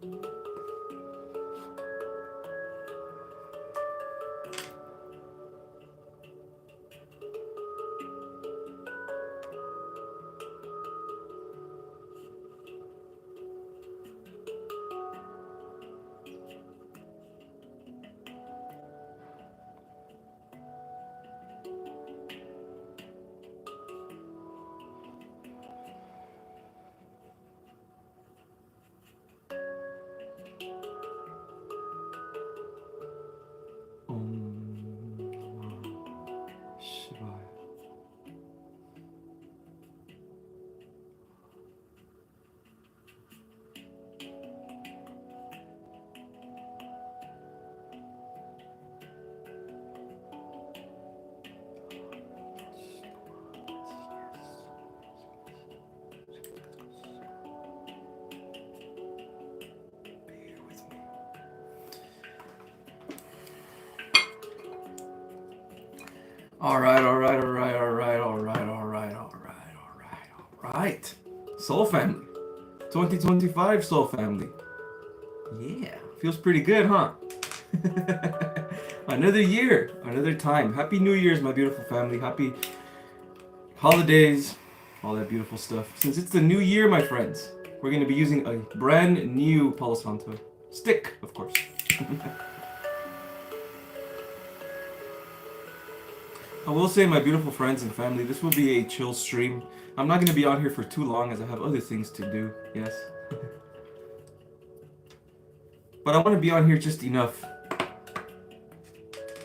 All right. Soul Family. 2025 Soul Family. Yeah, feels pretty good, huh? Another year, another time. Happy New Year's, my beautiful family. Happy holidays, all that beautiful stuff. Since it's the new year, my friends, we're going to be using a brand new Palo Santo stick, of course. I will say, my beautiful friends and family, this will be a chill stream. I'm not going to be on here for too long as I have other things to do, yes. But I want to be on here just enough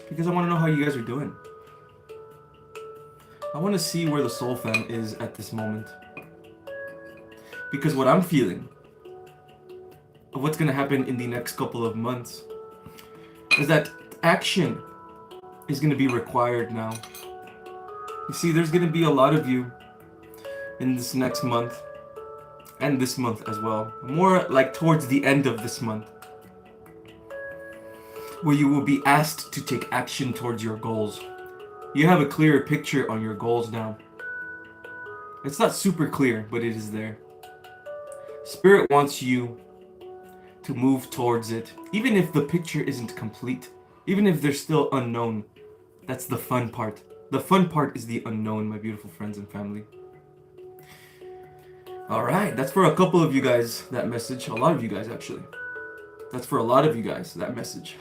because I want to know how you guys are doing. I want to see where the Soul Fam is at this moment. Because what I'm feeling of what's going to happen in the next couple of months is that action is going to be required now. You see, there's going to be a lot of you in this next month and this month as well. More like towards the end of this month, where you will be asked to take action towards your goals. You have a clearer picture on your goals now. It's not super clear, but it is there. Spirit wants you to move towards it, even if the picture isn't complete, even if they're still unknown. That's the fun part. The fun part is the unknown, my beautiful friends and family. Alright, that's for a couple of you guys, that message. A lot of you guys, actually. That's for a lot of you guys, that message.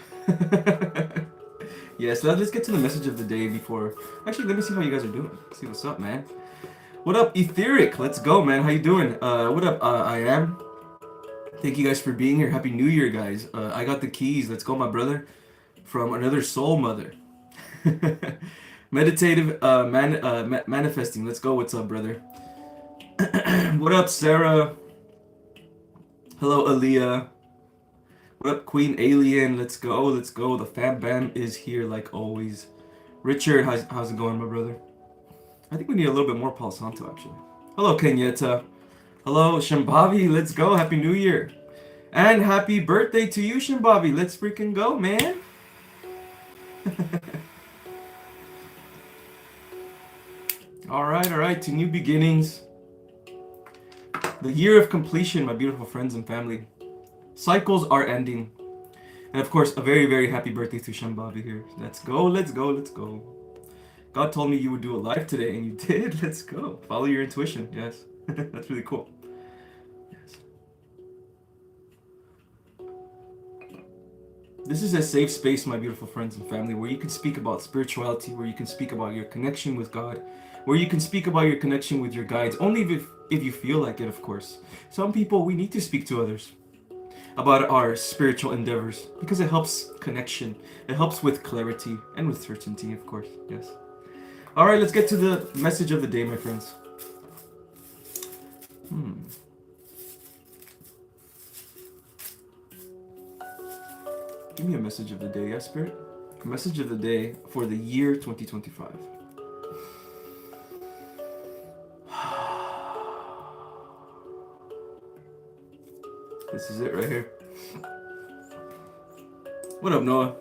Yeah, so let's get to the message of the day before... Actually, let me see how you guys are doing. See what's up, man. What up, Etheric? Let's go, man. How you doing? What up, I am? Thank you guys for being here. Happy New Year, guys. I got the keys. Let's go, my brother. From another soul mother. Meditative manifesting. Let's go. What's up, brother? What up, Sarah? Hello, Aaliyah. What up, Queen Alien? Let's go. Let's go. The Fam Bam is here like always. Richard, how's it going, my brother? I think we need a little bit more Palo Santo, actually. Hello, Kenyetta. Hello, Shambhavi. Let's go. Happy New Year. And happy birthday to you, Shambhavi. Let's freaking go, man. All right. To new beginnings. The year of completion, my beautiful friends and family. Cycles are ending. And of course, a very, very happy birthday to Shambhavi here. Let's go, let's go, let's go. God told me you would do a live today, and you did. Let's go. Follow your intuition. Yes. That's really cool. Yes. This is a safe space, my beautiful friends and family, where you can speak about spirituality, where you can speak about your connection with God, where you can speak about your connection with your guides, only if you feel like it, of course. Some people, we need to speak to others about our spiritual endeavors because it helps connection. It helps with clarity and with certainty, of course. Yes. All right, let's get to the message of the day, my friends. Give me a message of the day, yes, Spirit? A message of the day for the year 2025. This is it right here. What up, Noah?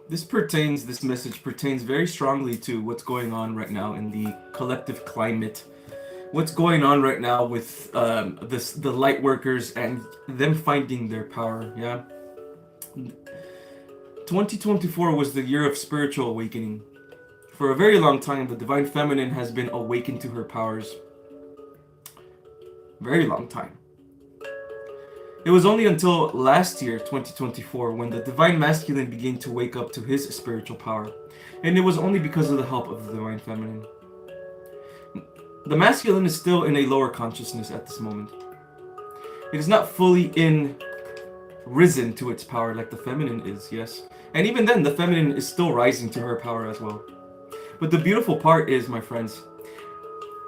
This message pertains very strongly to what's going on right now in the collective climate. What's going on right now with the light workers and them finding their power, yeah? 2024 was the year of spiritual awakening. For a very long time, the divine feminine has been awakened to her powers. Very long time. It was only until last year, 2024, when the divine masculine began to wake up to his spiritual power. And it was only because of the help of the divine feminine. The masculine is still in a lower consciousness at this moment. It is not fully risen to its power like the feminine is, yes. And even then, the feminine is still rising to her power as well. But the beautiful part is, my friends,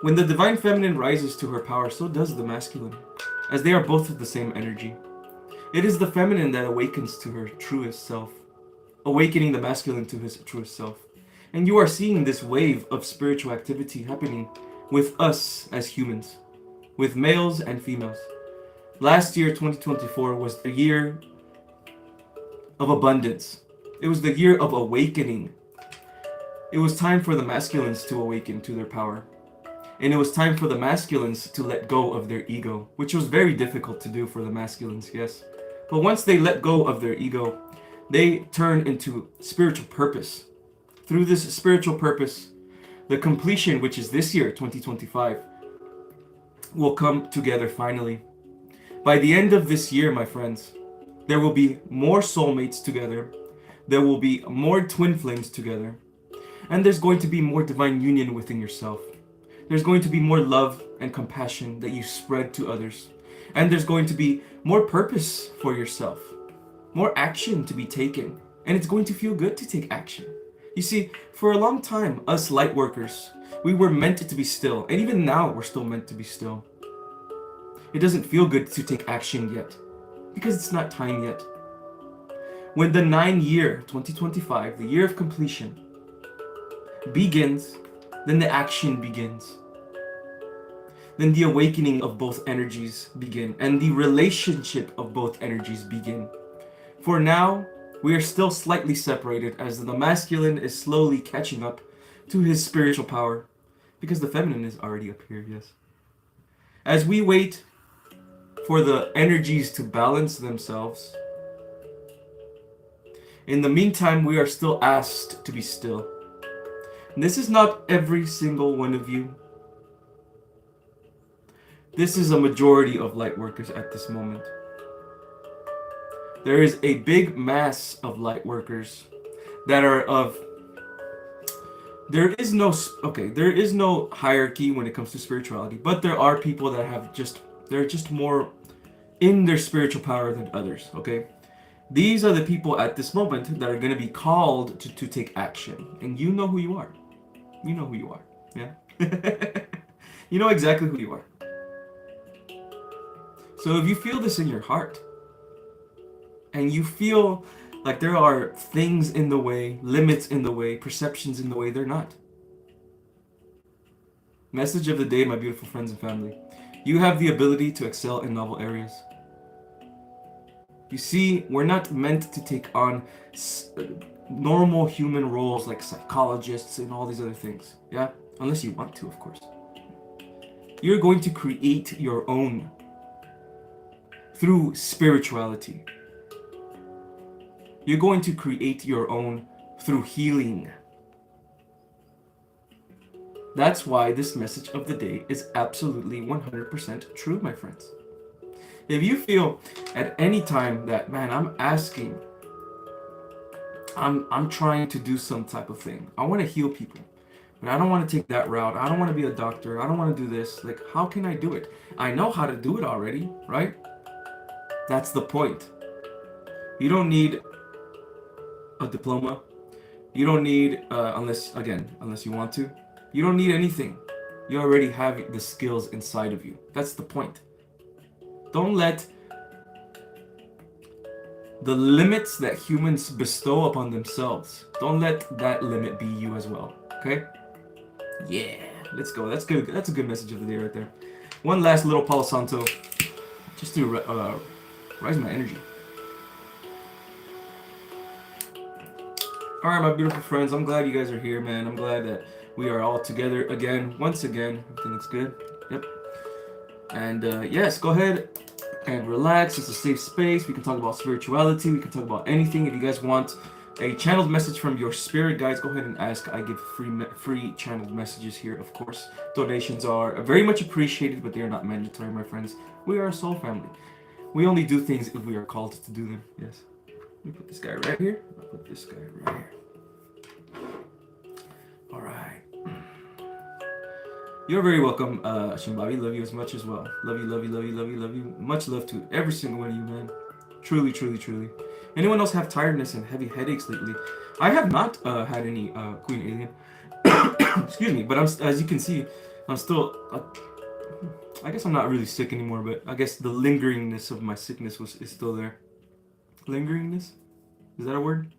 when the divine feminine rises to her power, so does the masculine, as they are both of the same energy. It is the feminine that awakens to her truest self, awakening the masculine to his truest self. And you are seeing this wave of spiritual activity happening with us as humans, with males and females. Last year, 2024, was the year of abundance. It was the year of awakening. It was time for the masculines to awaken to their power. And it was time for the masculines to let go of their ego, which was very difficult to do for the masculines, yes. But once they let go of their ego, they turn into spiritual purpose. Through this spiritual purpose, the completion, which is this year, 2025, will come together finally. By the end of this year, my friends, there will be more soulmates together. There will be more twin flames together. And there's going to be more divine union within yourself. There's going to be more love and compassion that you spread to others. And there's going to be more purpose for yourself. More action to be taken. And it's going to feel good to take action. You see, for a long time, us light workers, we were meant to be still. And even now, we're still meant to be still. It doesn't feel good to take action yet. Because it's not time yet. When the 9-year, 2025, the year of completion, begins, then the action begins. Then the awakening of both energies begin, and the relationship of both energies begin. For now, we are still slightly separated as the masculine is slowly catching up to his spiritual power, because the feminine is already up here, yes. As we wait for the energies to balance themselves, in the meantime, we are still asked to be still. This is not every single one of you. This is a majority of light workers at this moment. There is a big mass of light workers that are of... There is no hierarchy when it comes to spirituality, but there are people that have they're just more in their spiritual power than others, okay? These are the people at this moment that are going to be called to take action. And you know who you are. You know who you are, yeah? You know exactly who you are. So if you feel this in your heart, and you feel like there are things in the way, limits in the way, perceptions in the way, they're not. Message of the day, my beautiful friends and family. You have the ability to excel in novel areas. You see, we're not meant to take on normal human roles like psychologists and all these other things, yeah? Unless you want to, of course. You're going to create your own through spirituality. You're going to create your own through healing. That's why this message of the day is absolutely 100% true, my friends. If you feel at any time that, man, I'm trying to do some type of thing. I want to heal people, but I don't want to take that route. I don't want to be a doctor. I don't want to do this. Like, how can I do it? I know how to do it already, right? That's the point. You don't need a diploma. You don't need, unless you want to. You don't need anything. You already have the skills inside of you. That's the point. Don't let the limits that humans bestow upon themselves, don't let that limit be you as well, okay? Yeah, let's go. That's good. That's a good message of the day right there. One last little Palo Santo, just to rise my energy. All right, my beautiful friends. I'm glad you guys are here, man. I'm glad that we are all together again, once again. Everything looks good. Yep. And yes, go ahead and relax. It's a safe space. We can talk about spirituality. We can talk about anything. If you guys want a channeled message from your spirit guides, go ahead and ask. I give free channeled messages here, of course. Donations are very much appreciated, but they are not mandatory, my friends. We are a soul family. We only do things if we are called to do them. Yes. Let me put this guy right here. I'll put this guy right here. All right. You're very welcome, Shimbabi. Love you as much as well. Love you, love you, love you, love you, love you. Much love to every single one of you, man. Truly, truly, truly. Anyone else have tiredness and heavy headaches lately? I have not had any Queen Alien. Excuse me, but as you can see, I'm still. I guess I'm not really sick anymore, but I guess the lingeringness of my sickness is still there. Lingeringness? Is that a word?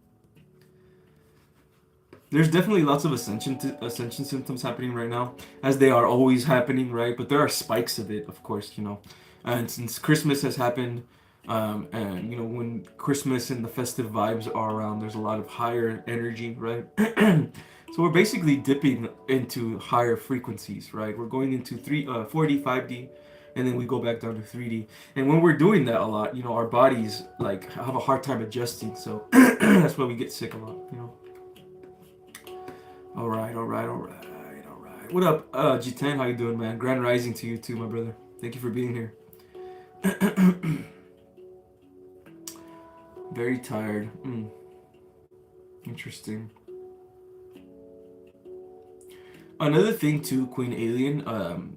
There's definitely lots of ascension symptoms happening right now, as they are always happening, right? But there are spikes of it, of course, you know. And since Christmas has happened, and you know, when Christmas and the festive vibes are around, there's a lot of higher energy, right? So we're basically dipping into higher frequencies, right? We're going into 4D, 5D, and then we go back down to 3D. And when we're doing that a lot, you know, our bodies like have a hard time adjusting. So that's why we get sick a lot, you know. All right. What up, G10? How you doing, man? Grand rising to you too, my brother. Thank you for being here. Very tired. Interesting. Another thing too, Queen Alien.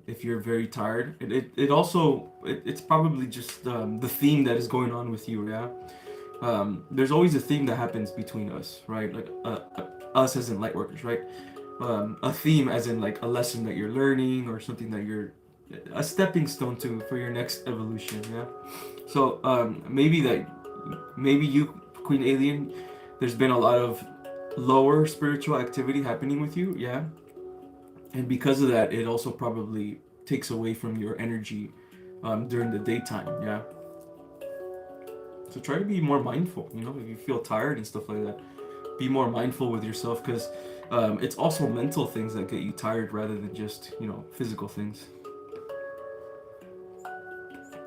If you're very tired, it's probably just the theme that is going on with you. Yeah. There's always a theme that happens between us, right? Like us as in Lightworkers, right? A theme as in like a lesson that you're learning or something that you're a stepping stone to for your next evolution. Yeah. So maybe you, Queen Alien, there's been a lot of lower spiritual activity happening with you. Yeah. And because of that, it also probably takes away from your energy during the daytime. Yeah. So try to be more mindful, you know, if you feel tired and stuff like that. Be more mindful with yourself, because it's also mental things that get you tired rather than just, you know, physical things.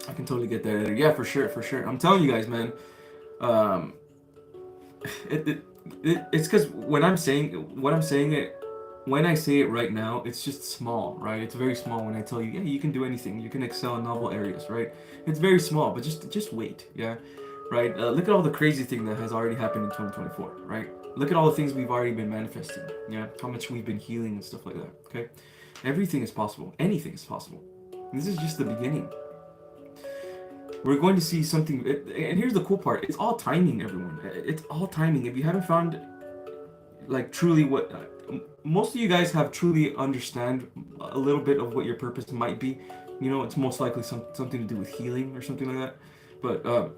I can totally get that. Yeah, for sure. I'm telling you guys, man. It's because when I say it right now, it's just small, right? It's very small when I tell you, yeah, you can do anything. You can excel in novel areas, right? It's very small, but just wait, yeah? Right? Look at all the crazy thing that has already happened in 2024, right? Look at all the things we've already been manifesting, yeah? How much we've been healing and stuff like that, okay? Everything is possible. Anything is possible. And this is just the beginning. We're going to see something, and here's the cool part. It's all timing, everyone. It's all timing. If you haven't found, like, truly what... most of you guys have truly understand a little bit of what your purpose might be. You know, it's most likely something to do with healing or something like that. But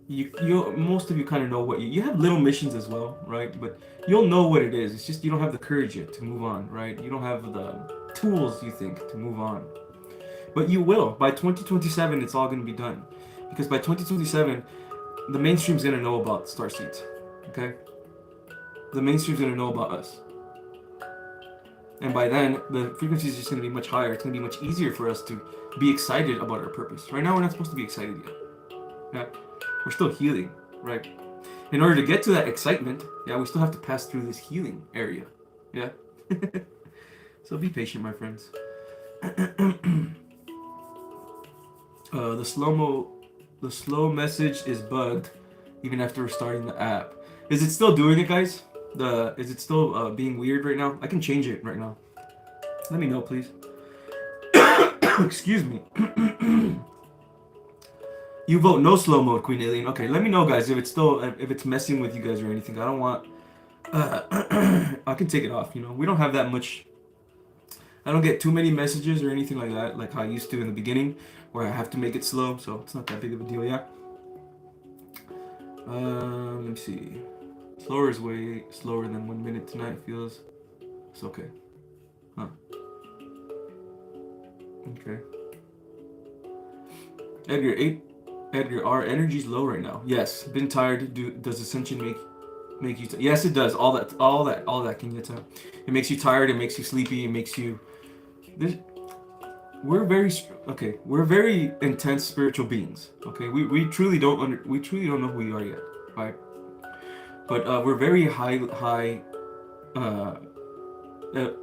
you most of you kind of know what you have little missions as well, right? But you'll know what it is. It's just you don't have the courage yet to move on, right? You don't have the tools, you think, to move on. But you will. By 2027, it's all going to be done. Because by 2027, the mainstream's going to know about starseeds, okay? The mainstream's going to know about us. And by then, the frequency is just going to be much higher. It's going to be much easier for us to be excited about our purpose. Right now, we're not supposed to be excited yet. Yeah? We're still healing, right? In order to get to that excitement, yeah, we still have to pass through this healing area. Yeah? So be patient, my friends. The slow message is bugged even after restarting the app. Is it still doing it, guys? Is it still being weird right now? I can change it right now. Let me know, please. Excuse me. You vote no slow mode, Queen Alien. Okay, let me know, guys, if it's messing with you guys or anything. I don't want. I can take it off. You know, we don't have that much. I don't get too many messages or anything like that, like how I used to in the beginning, where I have to make it slow. So it's not that big of a deal, yeah. Let me see. Slower is way slower than 1 minute tonight feels. It's okay. Huh. Okay. Edgar, our energy's low right now. Yes, been tired. Does ascension make Make you yes, it does. All that can get time. It makes you tired. It makes you sleepy. It makes you. This, we're very intense spiritual beings. Okay, we truly we truly don't know who we are yet, right? But we're very high uh,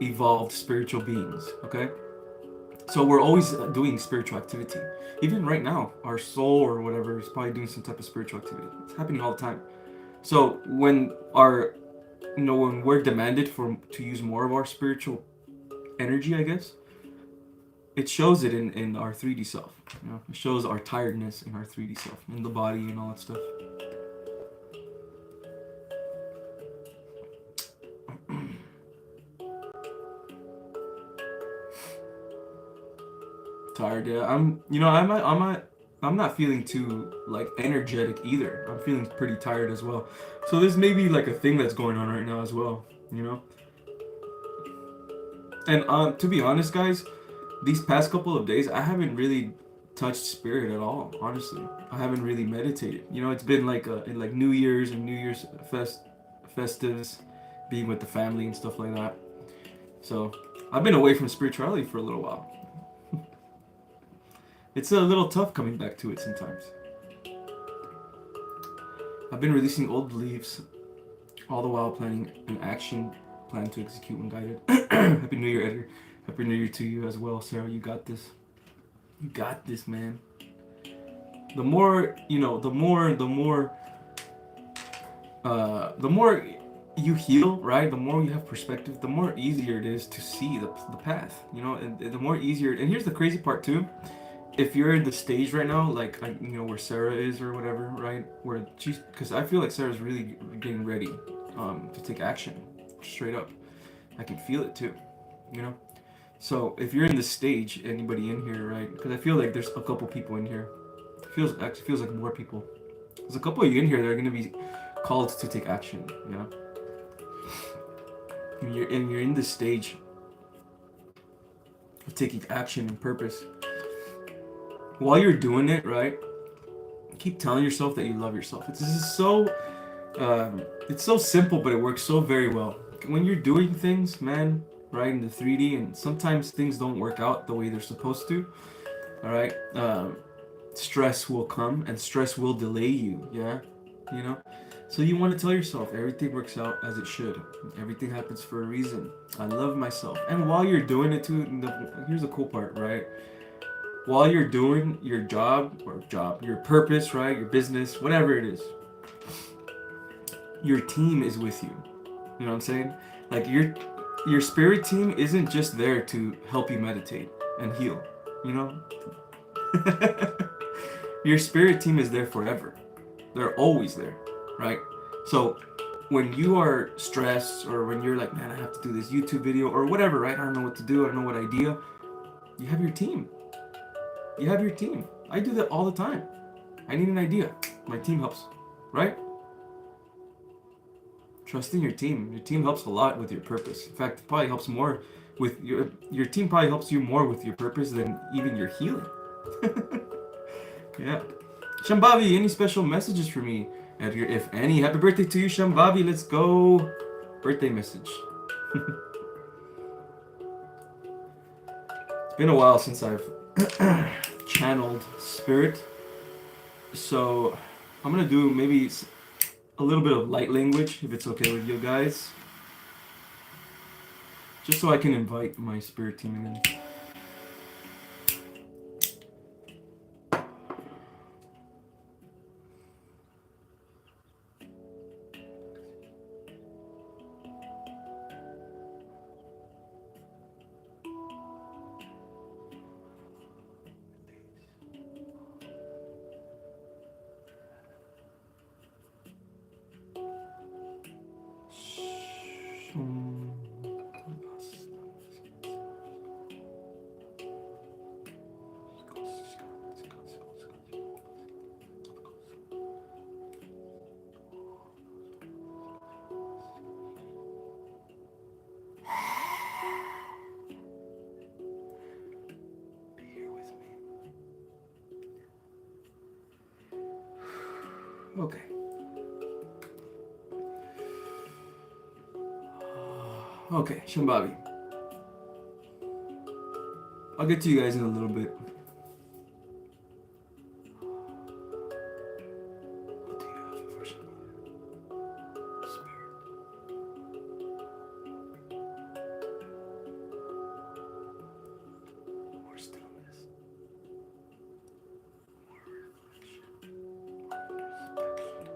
evolved spiritual beings. Okay, so we're always doing spiritual activity. Even right now, our soul or whatever is probably doing some type of spiritual activity. It's happening all the time. So when when we're demanded to use more of our spiritual energy, I guess, it shows it in our 3D self. It shows our tiredness in our 3D self, in the body and all that stuff. Tired, yeah. I'm not feeling too like energetic either. I'm feeling pretty tired as well. So there's maybe like a thing that's going on right now as well, you know. And to be honest, guys, these past couple of days, I haven't really touched spirit at all. Honestly, I haven't really meditated. It's been like in like New Year's and New Year's festives, being with the family and stuff like that. So I've been away from spirituality for a little while. It's a little tough coming back to it sometimes. I've been releasing old beliefs, all the while planning an action plan to execute when guided. Happy New Year, Edgar. Happy New Year to you as well, Sarah. You got this. You got this, man. The more the more you heal, right? The more you have perspective, the more easier it is to see the path. And the more easier. And here's the crazy part too. If you're in the stage right now, like where Sarah is or whatever, right? Where she's, because I feel like Sarah's really getting ready to take action, straight up. I can feel it too, you know. So if you're in this stage, anybody in here, right? Because I feel like there's a couple people in here. Actually feels like more people. There's a couple of you in here that are gonna be called to take action, you know. And you're in this stage of taking action and purpose. While you're doing it, right? Keep telling yourself that you love yourself. This is so it's so simple, but it works so very well. When you're doing things, man, right, in the 3D, and sometimes things don't work out the way they're supposed to, all right, stress will come, and stress will delay you, yeah, you know. So you want to tell yourself everything works out as it should. Everything happens for a reason. I love myself. And while you're doing it too, here's the cool part, right? While you're doing your your purpose, right, your business, whatever it is, your team is with you. You know what I'm saying? Like your spirit team isn't just there to help you meditate and heal. You know? Your spirit team is there forever. They're always there, right? So when you are stressed, or when you're like, man, I have to do this YouTube video or whatever, right? I don't know what to do. I don't know what idea. You have your team. You have your team. I do that all the time. I need an idea. My team helps, right? Trusting your team. Your team helps a lot with your purpose. In fact, it probably helps more with your team probably helps you more with your purpose than even your healing. Yeah. Shambhavi, any special messages for me, Edgar? If any. Happy birthday to you, Shambhavi. Let's go. Birthday message. It's been a while since I've channeled spirit. So I'm going to do maybe a little bit of light language, if it's okay with you guys. Just so I can invite my spirit team in. Okay. Okay, Shimbabi. I'll get to you guys in a little bit. What do you have for Shimbabi? Spirit. More stillness. More reflection.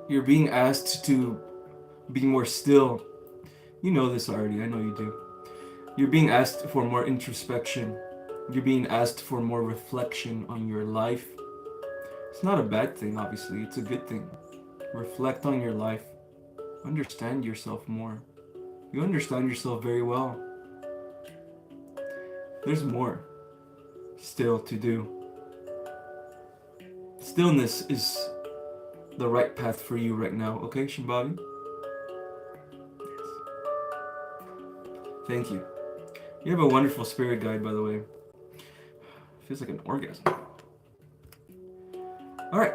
You're being asked to be more still. You know this already, I know you do. You're being asked for more introspection. You're being asked for more reflection on your life. It's not a bad thing, obviously. It's a good thing. Reflect on your life. Understand yourself more. You understand yourself very well. There's more still to do. Stillness is the right path for you right now, okay, Shimbabi? Yes. Thank you. You have a wonderful spirit guide, by the way. Feels like an orgasm. Alright.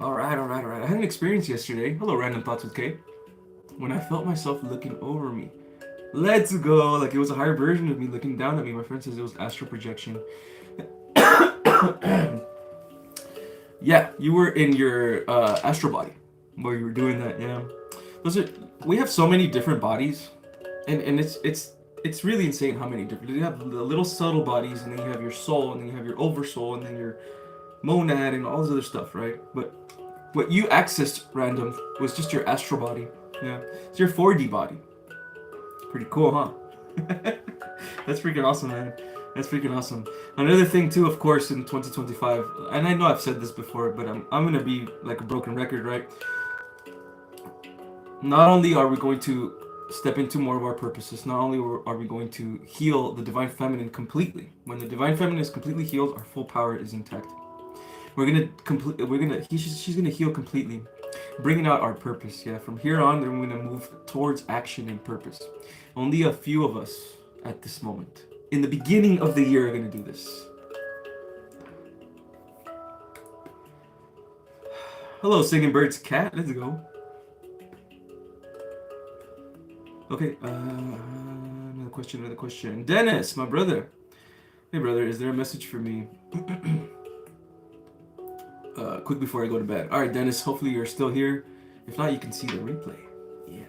Alright. I had an experience yesterday. Hello, Random Thoughts with Kay. When I felt myself looking over me. Let's go! Like it was a higher version of me looking down at me. My friend says it was astral projection. Yeah, you were in your astral body where you were doing that, yeah. We have so many different bodies. And it's really insane how many different. You have the little subtle bodies, and then you have your soul, and then you have your oversoul, and then your monad, and all this other stuff, right? But what you accessed, Random, was just your astral body. Yeah, it's your 4D body. Pretty cool, huh? That's freaking awesome, man. That's freaking awesome. Another thing too, of course, in 2025, and I know I've said this before, but I'm gonna be like a broken record, right? Not only are we going to step into more of our purposes, not only are we going to heal the divine feminine completely. When the divine feminine is completely healed, our full power is intact. She's gonna heal completely, bringing out our purpose. Yeah, from here on, then we're gonna move towards action and purpose. Only a few of us at this moment, in the beginning of the year, are gonna do this. Hello, Singing Birds Cat. Let's go. Okay, another question. Dennis, my brother. Hey, brother, is there a message for me? Quick before I go to bed. All right, Dennis, hopefully you're still here. If not, you can see the replay. Yeah.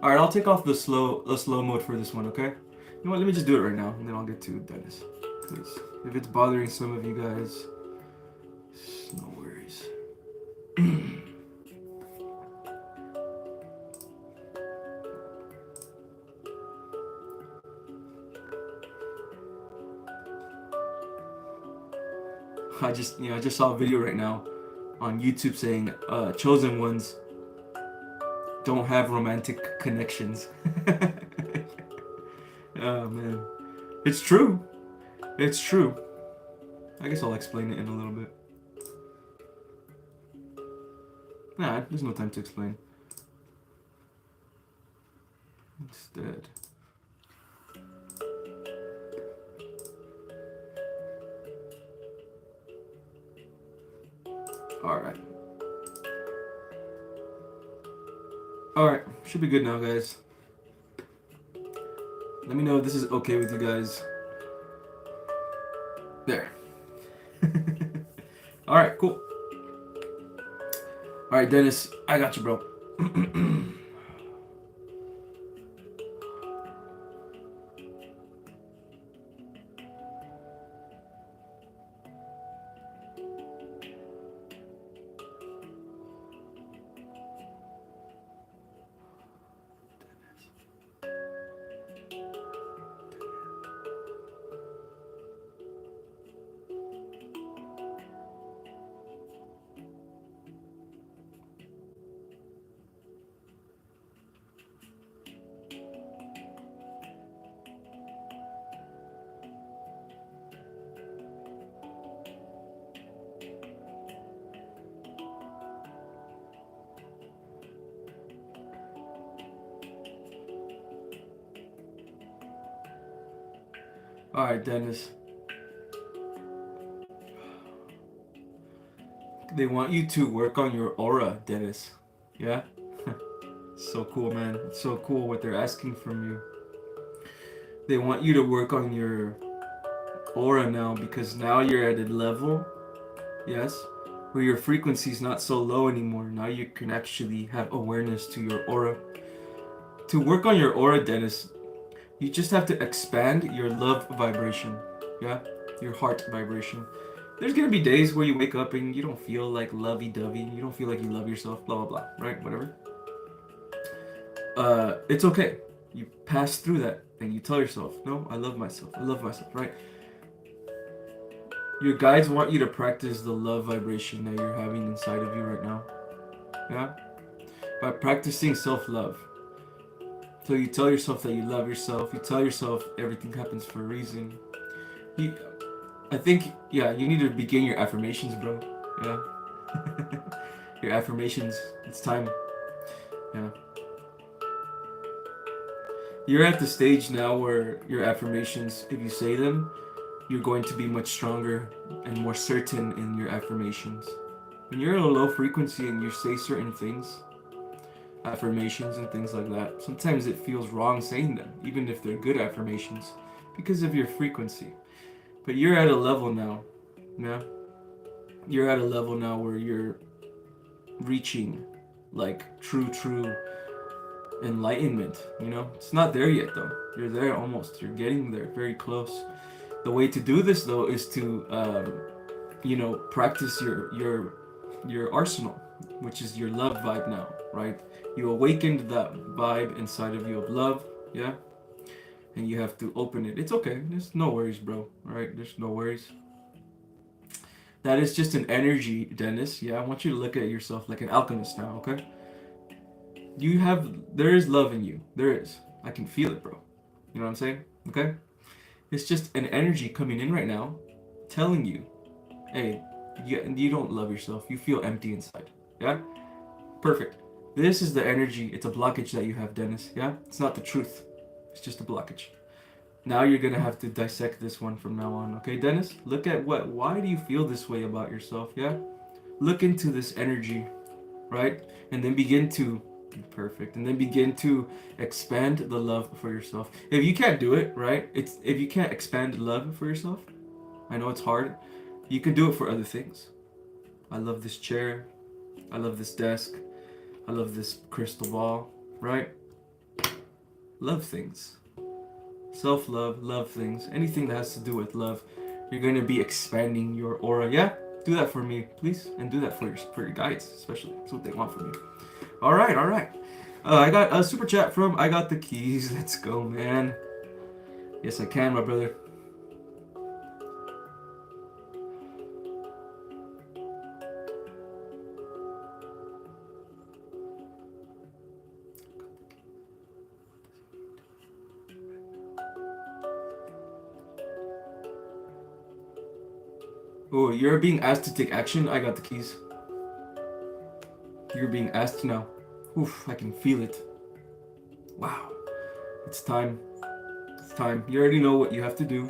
All right, I'll take off the slow mode for this one, okay? You know what? Let me just do it right now, and then I'll get to Dennis. Please. If it's bothering some of you guys, no worries. I just saw a video right now on YouTube saying chosen ones don't have romantic connections. Oh man, it's true. It's true. I guess I'll explain it in a little bit. Nah, there's no time to explain. Instead. Alright. Alright, should be good now, guys. Let me know if this is okay with you guys. There. Alright, cool. Alright, Dennis, I got you, bro. Alright, Dennis. They want you to work on your aura, Dennis. Yeah? So cool, man. It's so cool what they're asking from you. They want you to work on your aura now because now you're at a level, yes, where your frequency is not so low anymore. Now you can actually have awareness to your aura. To work on your aura, Dennis, you just have to expand your love vibration. Yeah? Your heart vibration. There's gonna be days where you wake up and you don't feel like lovey-dovey. You don't feel like you love yourself, blah, blah, blah. Right? Whatever. It's okay. You pass through that and you tell yourself, no, I love myself. I love myself, right? Your guides want you to practice the love vibration that you're having inside of you right now. Yeah? By practicing self-love. So you tell yourself that you love yourself. You tell yourself everything happens for a reason. I think, yeah, you need to begin your affirmations, bro. Yeah. Your affirmations. It's time. Yeah. You're at the stage now where your affirmations, if you say them, you're going to be much stronger and more certain in your affirmations. When you're at a low frequency and you say certain things, affirmations and things like that, sometimes it feels wrong saying them, even if they're good affirmations, because of your frequency. But you're at a level now, yeah? You're at a level now where you're reaching, like, true enlightenment, you know? It's not there yet, though. You're there almost. You're getting there, very close. The way to do this, though, is to, practice your arsenal, which is your love vibe now, right? You awakened that vibe inside of you of love, yeah? And you have to open it. It's okay. There's no worries, bro. All right? There's no worries. That is just an energy, Dennis. Yeah, I want you to look at yourself like an alchemist now, okay? There is love in you. There is. I can feel it, bro. You know what I'm saying? Okay? It's just an energy coming in right now telling you, hey, you don't love yourself. You feel empty inside. Yeah? Perfect. This is the energy. It's a blockage that you have, Dennis. Yeah? It's not the truth. It's just a blockage. Now you're going to have to dissect this one from now on. Okay, Dennis? Look at why do you feel this way about yourself? Yeah? Look into this energy, right? And then begin to expand the love for yourself. If you can't do it, right? If you can't expand love for yourself, I know it's hard. You can do it for other things. I love this chair. I love this desk. I love this crystal ball, right? Love things. Self-love, love things. Anything that has to do with love, you're going to be expanding your aura. Yeah? Do that for me, please. And do that for your guides, especially. That's what they want from you. All right. I got a super chat from I Got the Keys. Let's go, man. Yes, I can, my brother. Oh, you're being asked to take action. I got the keys. You're being asked now. Oof, I can feel it. Wow. It's time. It's time. You already know what you have to do.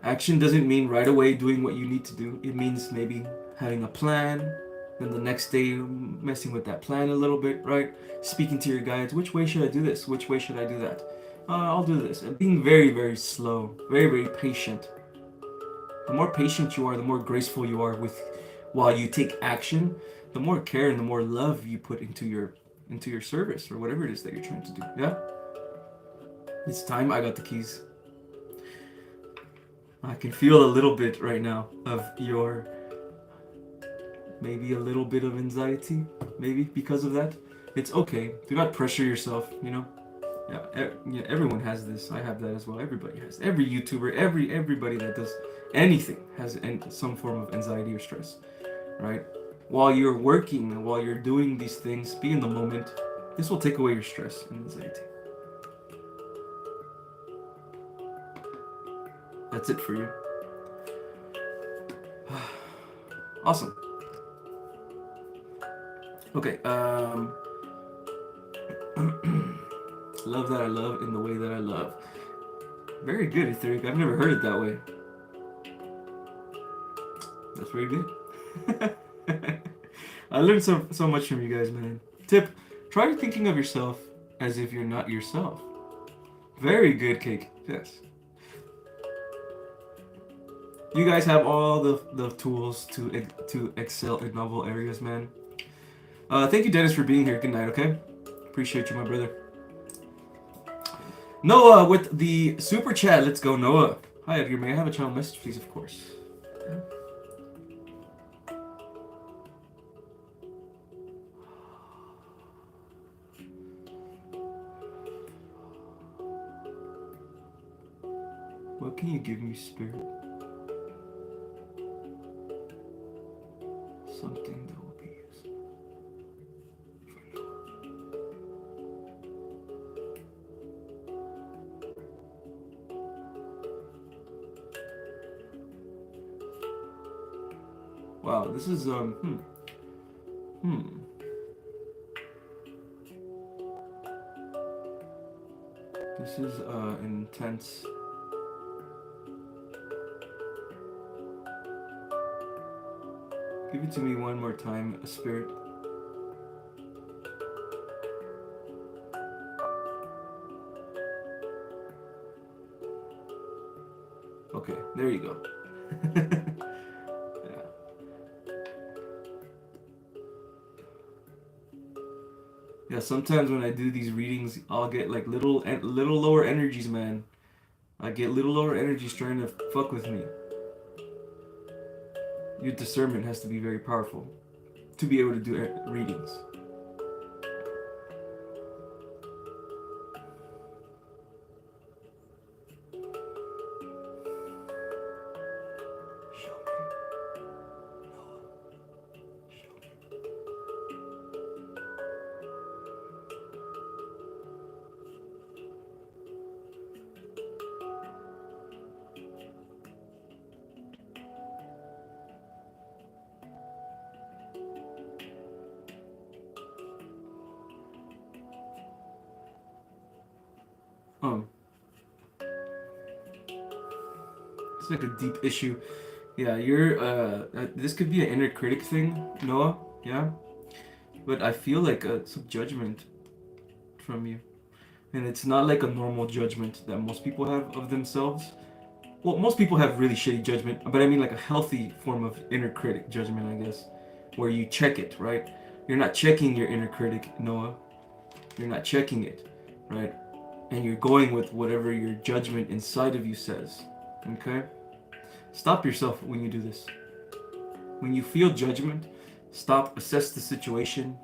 Action doesn't mean right away doing what you need to do. It means maybe having a plan, then the next day messing with that plan a little bit, right? Speaking to your guides. Which way should I do this? Which way should I do that? I'll do this. And being very, very slow. Very, very patient. The more patient you are, the more graceful you are while you take action, the more care and the more love you put into your service or whatever it is that you're trying to do. Yeah? It's time. I got the keys. I can feel a little bit right now of your maybe a little bit of anxiety, maybe because of that. It's okay. Do not pressure yourself, you know? Yeah, everyone has this. I have that as well. Everybody has. Every YouTuber, everybody that does anything has some form of anxiety or stress, right? While you're working and while you're doing these things, be in the moment. This will take away your stress and anxiety. That's it for you. Awesome. Okay, love that I love in the way that I love. Very good, Etheric. I've never heard it that way. That's very good. I learned so much from you guys, man. Tip: try thinking of yourself as if you're not yourself. Very good, Cake. Yes. You guys have all the tools to excel in novel areas, man. Thank you, Dennis, for being here. Good night, okay? Appreciate you, my brother. Noah with the super chat. Let's go, Noah. Hi, Edgar. May I have a channel message, please? Of course. Yeah. What can you give me, Spirit? Something that will be useful for Noah. Wow, this is This is intense. Give it to me one more time, Spirit. Okay, there you go. Yeah. Yeah, sometimes when I do these readings, I'll get like little lower energies, man. I get little lower energies trying to fuck with me. Your discernment has to be very powerful to be able to do readings. It's like a deep issue. Yeah, you're this could be an inner critic thing, Noah. Yeah, but I feel like some judgment from you, and it's not like a normal judgment that most people have of themselves. Well, most people have really shitty judgment, but I mean like a healthy form of inner critic judgment, I guess, where you check it, right? You're not checking your inner critic, Noah. You're not checking it, right? And you're going with whatever your judgment inside of you says. Okay? Stop yourself when you do this. When you feel judgment, stop, assess the situation.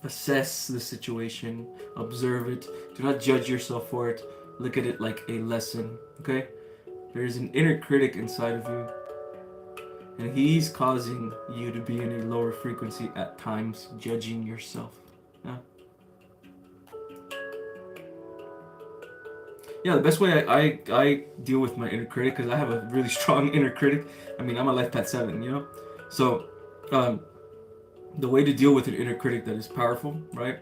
Assess the situation, observe it. Do not judge yourself for it. Look at it like a lesson, okay? There is an inner critic inside of you, and he's causing you to be in a lower frequency at times, judging yourself. Yeah. Yeah, the best way I deal with my inner critic, because I have a really strong inner critic. I mean, I'm a life path 7, you know? So, the way to deal with an inner critic that is powerful, right?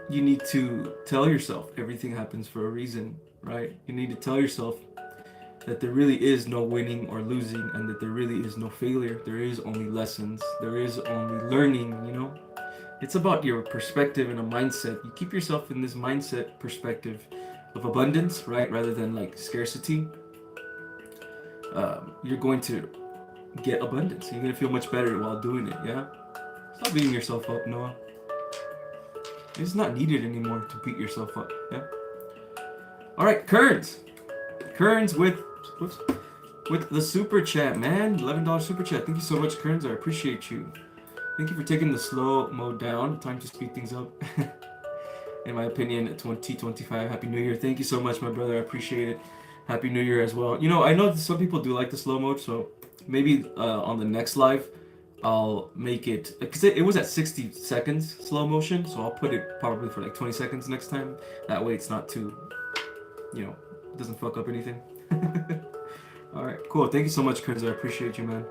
You need to tell yourself everything happens for a reason, right? You need to tell yourself that there really is no winning or losing, and that there really is no failure. There is only lessons. There is only learning, you know? It's about your perspective and a mindset. You keep yourself in this mindset perspective of abundance, right? Rather than like scarcity. You're going to get abundance. You're going to feel much better while doing it, yeah? Stop beating yourself up, Noah. It's not needed anymore to beat yourself up, yeah? All right, Kearns. Kearns with the super chat, man. $11 super chat. Thank you so much, Kearns. I appreciate you. Thank you for taking the slow mode down. Time to speed things up. In my opinion, 2025. Happy New Year. Thank you so much, my brother. I appreciate it. Happy New Year as well. You know, I know that some people do like the slow mode, so maybe on the next live, I'll make it, because it was at 60 seconds slow motion, so I'll put it probably for like 20 seconds next time. That way it's not too, you know, it doesn't fuck up anything. All right, cool. Thank you so much, Kurz. I appreciate you, man.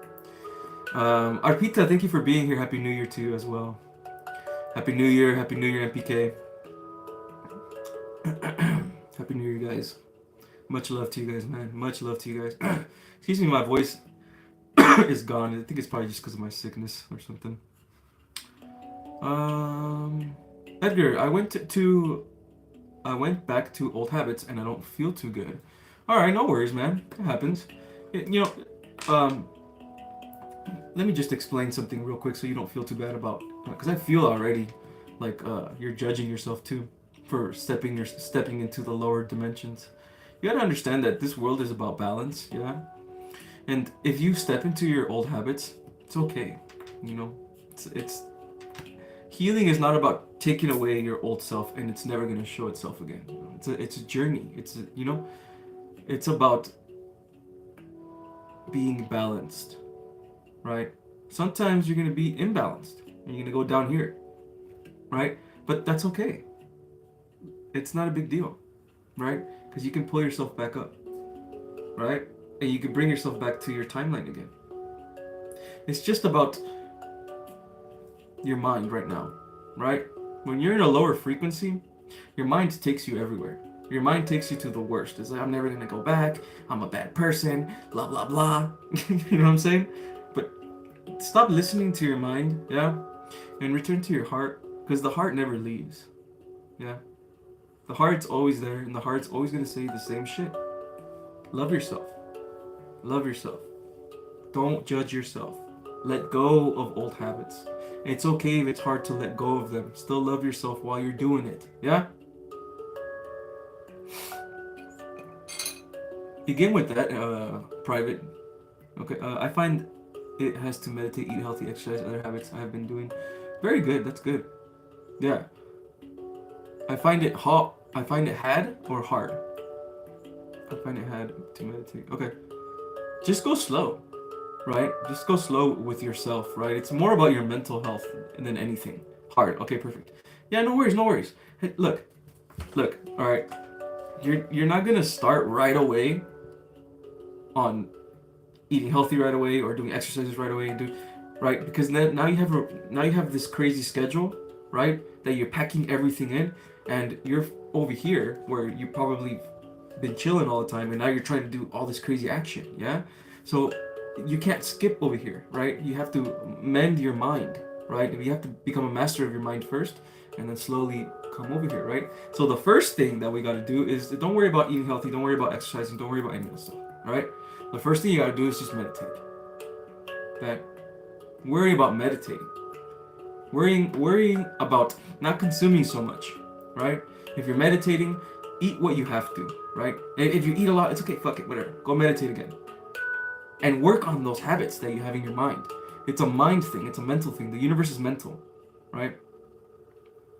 Arpita, thank you for being here. Happy New Year to you as well. Happy New Year, MPK. Happy New Year, guys. Much love to you guys, man. Much love to you guys. Excuse me, my voice is gone. I think it's probably just because of my sickness or something. Edgar, I went back to old habits and I don't feel too good. All right, no worries, man. It happens. You know, let me just explain something real quick so you don't feel too bad about. Because I feel already like you're judging yourself too for stepping into the lower dimensions. You gotta understand that this world is about balance, yeah. And if you step into your old habits, it's okay. You know, it's healing is not about taking away your old self and it's never gonna show itself again. You know, it's a journey. It's about being balanced, right? Sometimes you're gonna be imbalanced and you're gonna go down here, right? But that's okay. It's not a big deal, right? Because you can pull yourself back up, right? And you can bring yourself back to your timeline again. It's just about your mind right now, right? When you're in a lower frequency, your mind takes you everywhere. Your mind takes you to the worst. It's like, I'm never gonna go back. I'm a bad person. Blah blah blah. You know what I'm saying? But stop listening to your mind, yeah, and return to your heart, because the heart never leaves, yeah. The heart's always there, and the heart's always gonna say the same shit. Love yourself. Love yourself. Don't judge yourself. Let go of old habits. It's okay if it's hard to let go of them. Still love yourself while you're doing it. Yeah? Begin with that, private. Okay, I find it has to meditate, eat healthy, exercise, other habits I have been doing. Very good, that's good. Yeah. I find it had or hard? I find it had to meditate. Okay. Just go slow, right? Just go slow with yourself, right? It's more about your mental health than anything. Hard. Okay, perfect. Yeah, no worries, no worries. Hey, look, all right. You're not gonna start right away on eating healthy right away or doing exercises right away, right? Because now you have this crazy schedule, right? That you're packing everything in, and you're over here where you probably been chilling all the time, and now you're trying to do all this crazy action, yeah. So you can't skip over here, right? You have to mend your mind, right? You have to become a master of your mind first, and then slowly come over here, right? So the first thing that we got to do is don't worry about eating healthy, don't worry about exercising, don't worry about any of this stuff, right? The first thing you got to do is just meditate. Okay? Worry about meditating. Worrying about not consuming so much, right? If you're meditating, eat what you have to, right? If you eat a lot, it's okay, fuck it, whatever. Go meditate again. And work on those habits that you have in your mind. It's a mind thing, it's a mental thing. The universe is mental, right?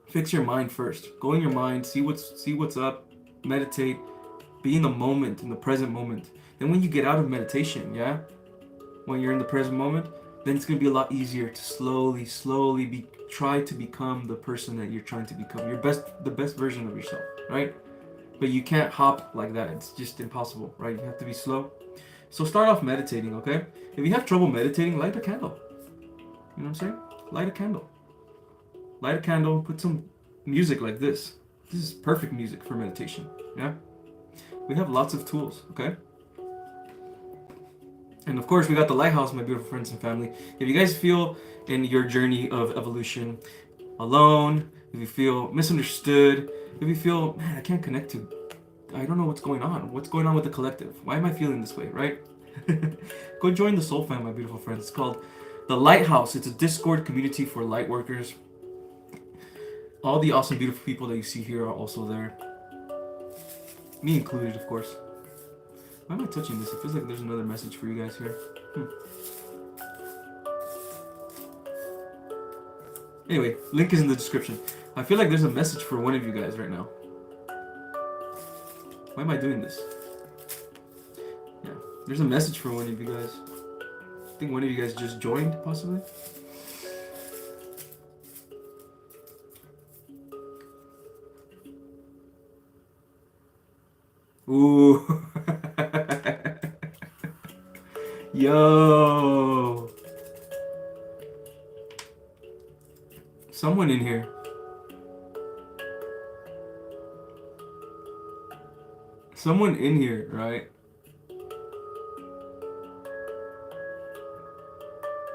Fix your mind first. Go in your mind, see what's up, meditate, be in the moment, in the present moment. Then when you get out of meditation, yeah? When you're in the present moment, then it's gonna be a lot easier to slowly try to become the person that you're trying to become. The best version of yourself, right? But you can't hop like that. It's just impossible, right? You have to be slow. So start off meditating, okay? If you have trouble meditating, light a candle. You know what I'm saying? Light a candle. Light a candle, put some music like this. This is perfect music for meditation, yeah? We have lots of tools, okay? And of course, we got the lighthouse, my beautiful friends and family. If you guys feel in your journey of evolution alone, if you feel misunderstood, if you feel, man, I can't connect to, I don't know what's going on. What's going on with the collective? Why am I feeling this way, right? Go join the Soul Fam, my beautiful friends. It's called The Lighthouse. It's a Discord community for light workers. All the awesome, beautiful people that you see here are also there. Me included, of course. Why am I touching this? It feels like there's another message for you guys here. Anyway, link is in the description. I feel like there's a message for one of you guys right now. Why am I doing this? Yeah, there's a message for one of you guys. I think one of you guys just joined, possibly. Ooh. Yo. Someone in here. someone in here, right?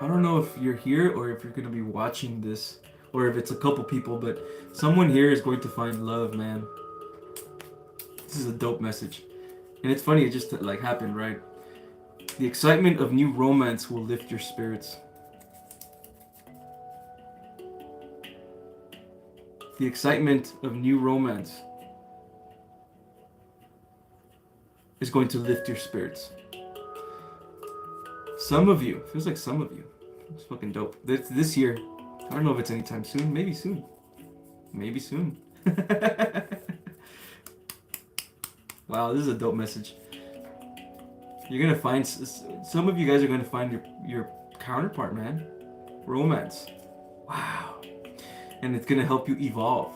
I don't know if you're here or if you're going to be watching this or if it's a couple people, but someone here is going to find love, man. This is a dope message. And it's funny, it just like happened, right? The excitement of new romance will lift your spirits. The excitement of new romance is going to lift your spirits. Some of you, feels like some of you. It's fucking dope. This year, I don't know if it's anytime soon. Maybe soon. Maybe soon. Wow, this is a dope message. You're gonna find, some of you guys are gonna find your counterpart, man. Romance. Wow. And it's gonna help you evolve.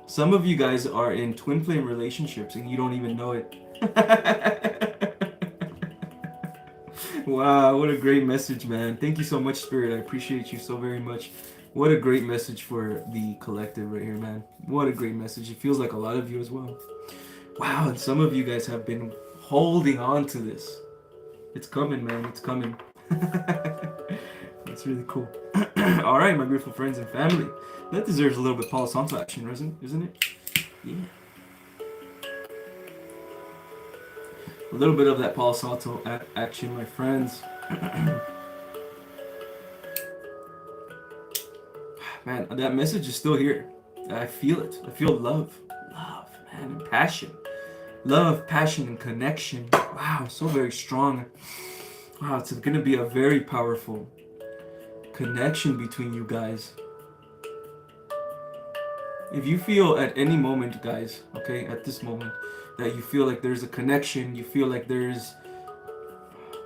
Some of you guys are in twin flame relationships and you don't even know it. Wow, what a great message, man. Thank you so much, Spirit. I appreciate you so very much. What a great message for the collective right here, man. What a great message. It feels like a lot of you as well. Wow, and some of you guys have been holding on to this. It's coming, man. It's coming. That's really cool. All right, my beautiful friends and family. That deserves a little bit Palo Santo action, isn't it? Yeah. A little bit of that Palo Santo action, my friends. Man, that message is still here. I feel it. I feel love. Love, man, and passion. Love, passion, and connection. Wow, so very strong. Wow, it's going to be a very powerful connection between you guys. If you feel at any moment, guys, okay, at this moment, that you feel like there's a connection, you feel like there's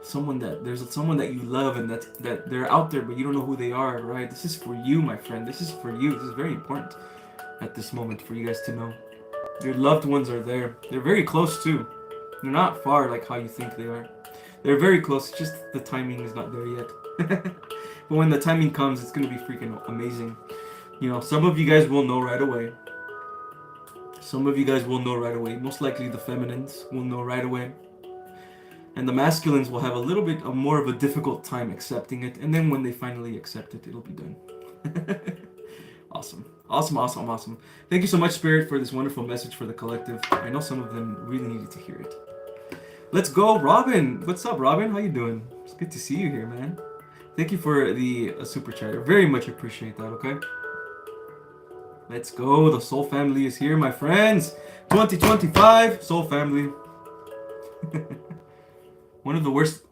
someone that you love and that they're out there but you don't know who they are, right? This is for you, my friend. This is for you. This is very important at this moment for you guys to know. Your loved ones are there. They're very close too. They're not far like how you think they are. They're very close. It's just the timing is not there yet. But when the timing comes, it's gonna be freaking amazing. You know, some of you guys will know right away. Some of you guys will know right away. Most likely the feminines will know right away. And the masculines will have a little bit more of a difficult time accepting it. And then when they finally accept it, it'll be done. Awesome. Awesome, awesome, awesome. Thank you so much, Spirit, for this wonderful message for the collective. I know some of them really needed to hear it. Let's go, Robin. What's up, Robin? How you doing? It's good to see you here, man. Thank you for the super chat. I very much appreciate that, okay? Let's go. The Soul Family is here, my friends. 2025, Soul Family. One of the worst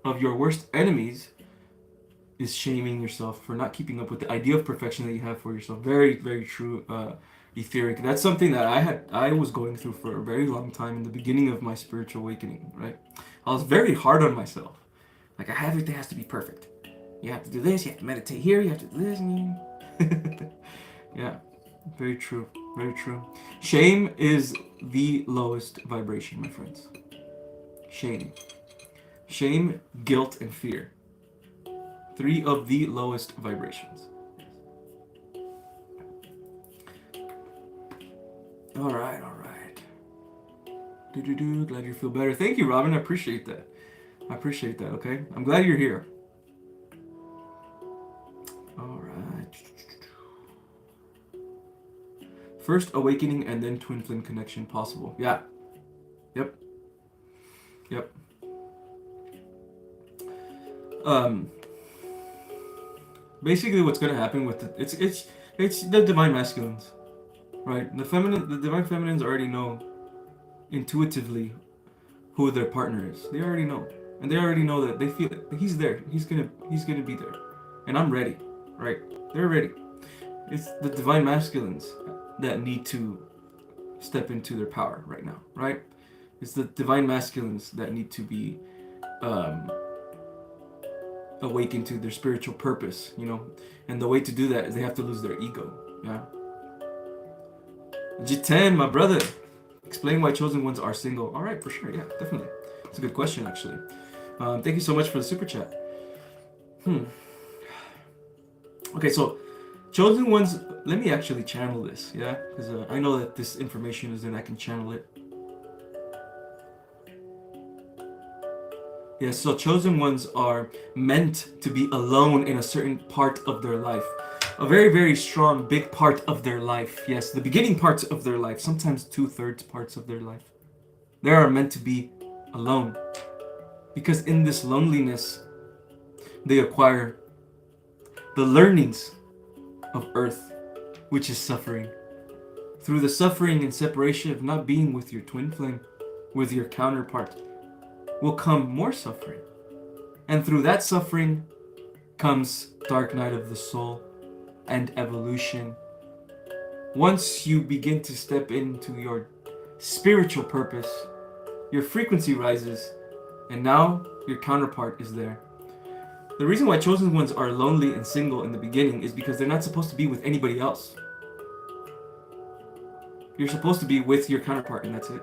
of your worst enemies is shaming yourself for not keeping up with the idea of perfection that you have for yourself. Very, very true, etheric. That's something that I was going through for a very long time in the beginning of my spiritual awakening, right? I was very hard on myself. Like, everything has to be perfect. You have to do this, you have to meditate here, you have to do this. Yeah, very true, very true. Shame is the lowest vibration, my friends. Shame. Shame, guilt, and fear. 3 of the lowest vibrations. All right, all right. Glad you feel better. Thank you, Robin. I appreciate that. I appreciate that, okay? I'm glad you're here. All right. First awakening and then twin flame connection possible. Yeah. Yep. Yep. Basically what's going to happen with it's the divine masculines, right? The divine feminines already know intuitively who their partner is. They already know, and they already know that they feel it. He's there. He's gonna be there, and I'm ready, right? They're ready. It's the divine masculines that need to step into their power right now, right? It's the divine masculines that need to be awaken to their spiritual purpose, you know, and the way to do that is they have to lose their ego. Yeah. G10, my brother, explain why chosen ones are single. All right, for sure. Yeah, definitely. It's a good question, actually. Thank you so much for the super chat. Okay, so chosen ones. Let me actually channel this. Yeah, because I know that this information is, and I can channel it. Yes, so chosen ones are meant to be alone in a certain part of their life. A very, very strong, big part of their life. Yes, the beginning parts of their life, sometimes 2/3 parts of their life. They are meant to be alone. Because in this loneliness, they acquire the learnings of earth, which is suffering. Through the suffering and separation of not being with your twin flame, with your counterpart, will come more suffering. And through that suffering comes dark night of the soul and evolution. Once you begin to step into your spiritual purpose, your frequency rises, and now your counterpart is there. The reason why chosen ones are lonely and single in the beginning is because they're not supposed to be with anybody else. You're supposed to be with your counterpart, and that's it.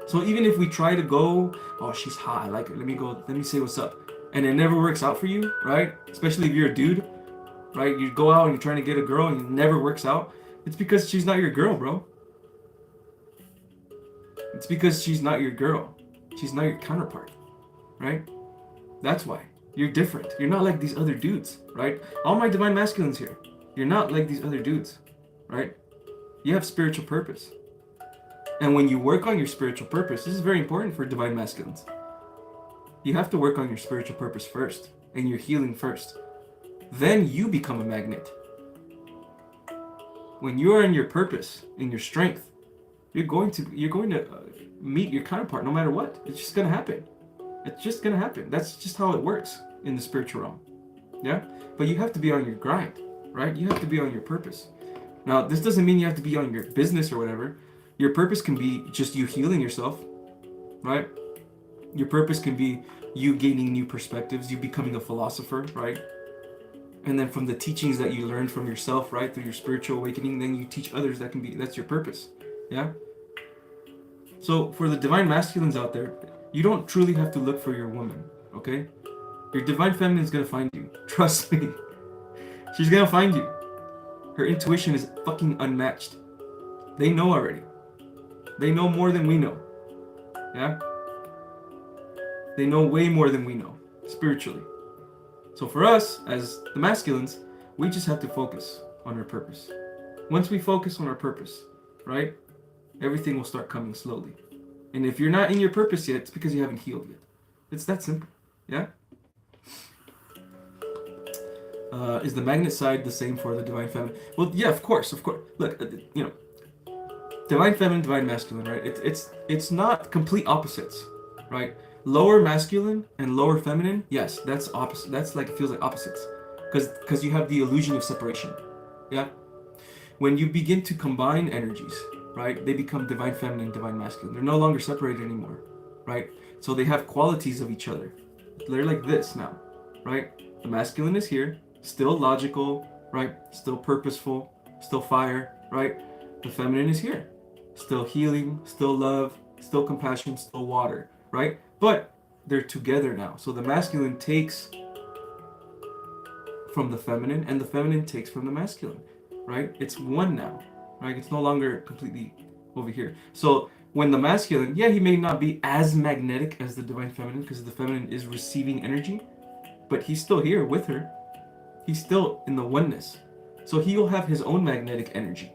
So even if we try to go, oh, she's hot, I like her, let me say what's up, and it never works out for you, right? Especially if you're a dude, right? You go out and you're trying to get a girl and it never works out. It's because she's not your girl, bro. It's because she's not your girl. She's not your counterpart, right? That's why. You're different. You're not like these other dudes, right? All my divine masculines here. You're not like these other dudes, right? You have spiritual purpose. And when you work on your spiritual purpose, this is very important for divine masculines. You have to work on your spiritual purpose first and your healing first. Then you become a magnet. When you are in your purpose, in your strength, you're going to meet your counterpart no matter what. It's just gonna happen. It's just gonna happen. That's just how it works in the spiritual realm. Yeah? But you have to be on your grind, right? You have to be on your purpose. Now, this doesn't mean you have to be on your business or whatever. Your purpose can be just you healing yourself, right? Your purpose can be you gaining new perspectives, you becoming a philosopher, right? And then from the teachings that you learned from yourself, right, through your spiritual awakening, then you teach others. That's your purpose. Yeah? So for the divine masculines out there, you don't truly have to look for your woman, okay? Your divine feminine is gonna find you. Trust me. She's gonna find you. Her intuition is fucking unmatched. They know already. They know more than we know. Yeah? They know way more than we know, spiritually. So for us, as the masculines, we just have to focus on our purpose. Once we focus on our purpose, right, everything will start coming slowly. And if you're not in your purpose yet, it's because you haven't healed yet. It's that simple. Yeah? Is the magnet side the same for the divine feminine? Well, yeah, of course. Look, divine feminine, divine masculine, right? It's not complete opposites, right? Lower masculine and lower feminine, yes, that's opposite. That's like, it feels like opposites, because you have the illusion of separation. Yeah. When you begin to combine energies, right, they become divine feminine, divine masculine. They're no longer separated anymore, right? So they have qualities of each other. They're like this now, right? The masculine is here, still logical, right? Still purposeful, still fire, right? The feminine is here, still healing, still love, still compassion, still water, right? But they're together now. So the masculine takes from the feminine and the feminine takes from the masculine, right? It's one now, right? It's no longer completely over here. So when the masculine, yeah, he may not be as magnetic as the divine feminine because the feminine is receiving energy, but he's still here with her. He's still in the oneness. So he'll have his own magnetic energy,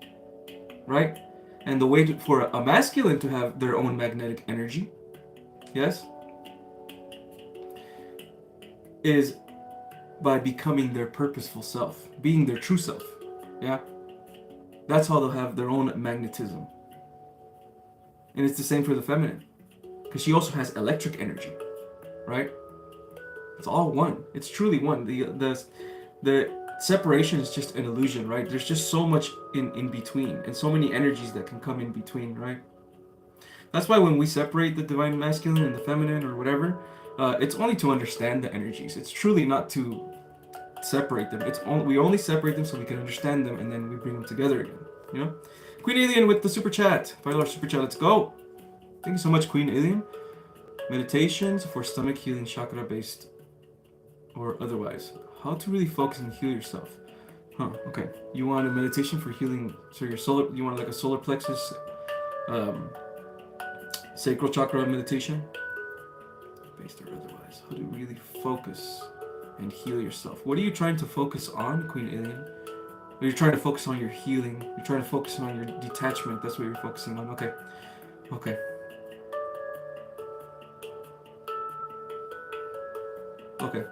right? And the way for a masculine to have their own magnetic energy, yes, is by becoming their purposeful self, being their true self. Yeah? That's how they'll have their own magnetism. And it's the same for the feminine, because she also has electric energy, right? It's all one. It's truly one. The separation is just an illusion, right? There's just so much in between, and so many energies that can come in between, right? That's why when we separate the divine masculine and the feminine or whatever, it's only to understand the energies. It's truly not to separate them. We only separate them so we can understand them, and then we bring them together again. You know? Queen Alien with the super chat. $5 super chat. Let's go. Thank you so much, Queen Alien. Meditations for stomach healing, chakra based or otherwise. How to really focus and heal yourself. Huh, okay. You want a meditation for healing, so you want like a solar plexus, sacral chakra meditation? based or otherwise. How to really focus and heal yourself. What are you trying to focus on, Queen Alien? You're trying to focus on your healing. You're trying to focus on your detachment. That's what you're focusing on. Okay. Okay. Okay.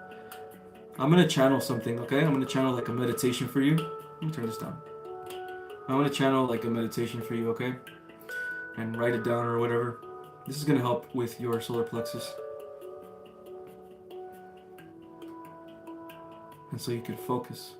I'm going to channel something, okay? I'm going to channel like a meditation for you. Let me turn this down. I'm going to channel like a meditation for you, okay? And write it down or whatever. This is going to help with your solar plexus. And so you can focus.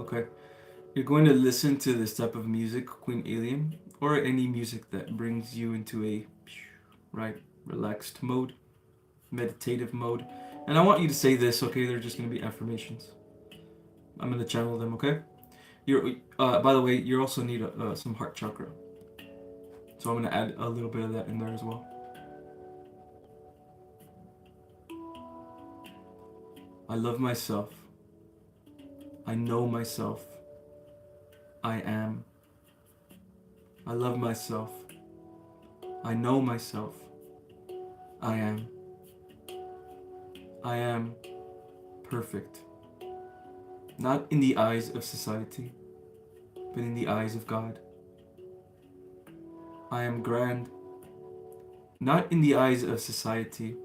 Okay. You're going to listen to this type of music, Queen Alien, or any music that brings you into a relaxed mode, meditative mode. And I want you to say this, okay? They're just going to be affirmations. I'm going to channel them, okay? You're, by the way, you also need some heart chakra. So I'm going to add a little bit of that in there as well. I love myself. I know myself. I am. I love myself. I know myself. I am. I am perfect. Not in the eyes of society, but in the eyes of God. I am grand. Not in the eyes of society,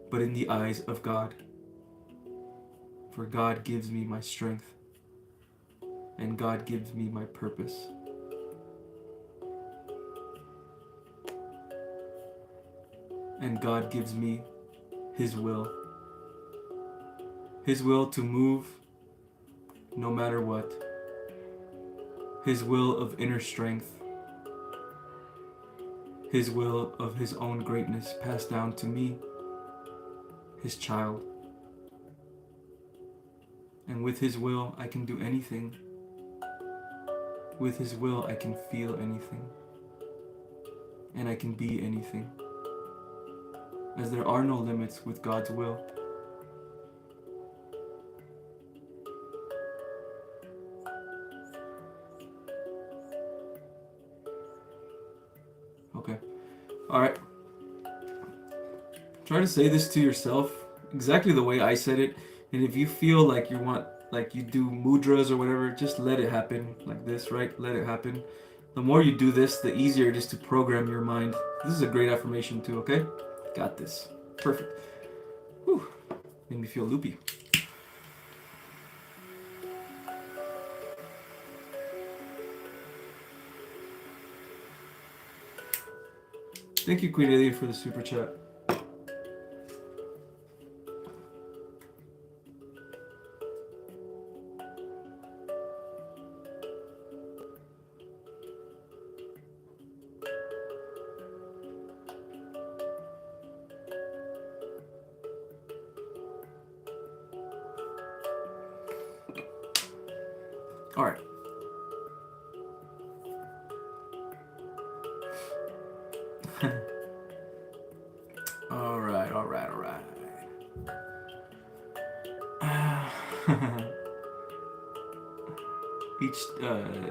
but in the eyes of God. For God gives me my strength. And God gives me my purpose. And God gives me His will. His will to move no matter what. His will of inner strength. His will of His own greatness passed down to me, His child. And with His will, I can do anything. With His will, I can feel anything. And I can be anything. As there are no limits with God's will. Okay. Alright. Try to say this to yourself exactly the way I said it. And if you feel like you want, like you do mudras or whatever, just let it happen like this, right? Let it happen. The more you do this, the easier it is to program your mind. This is a great affirmation too, okay? Got this. Perfect. Whew. Made me feel loopy. Thank you, Queen Alien, for the super chat. All right. All right. Each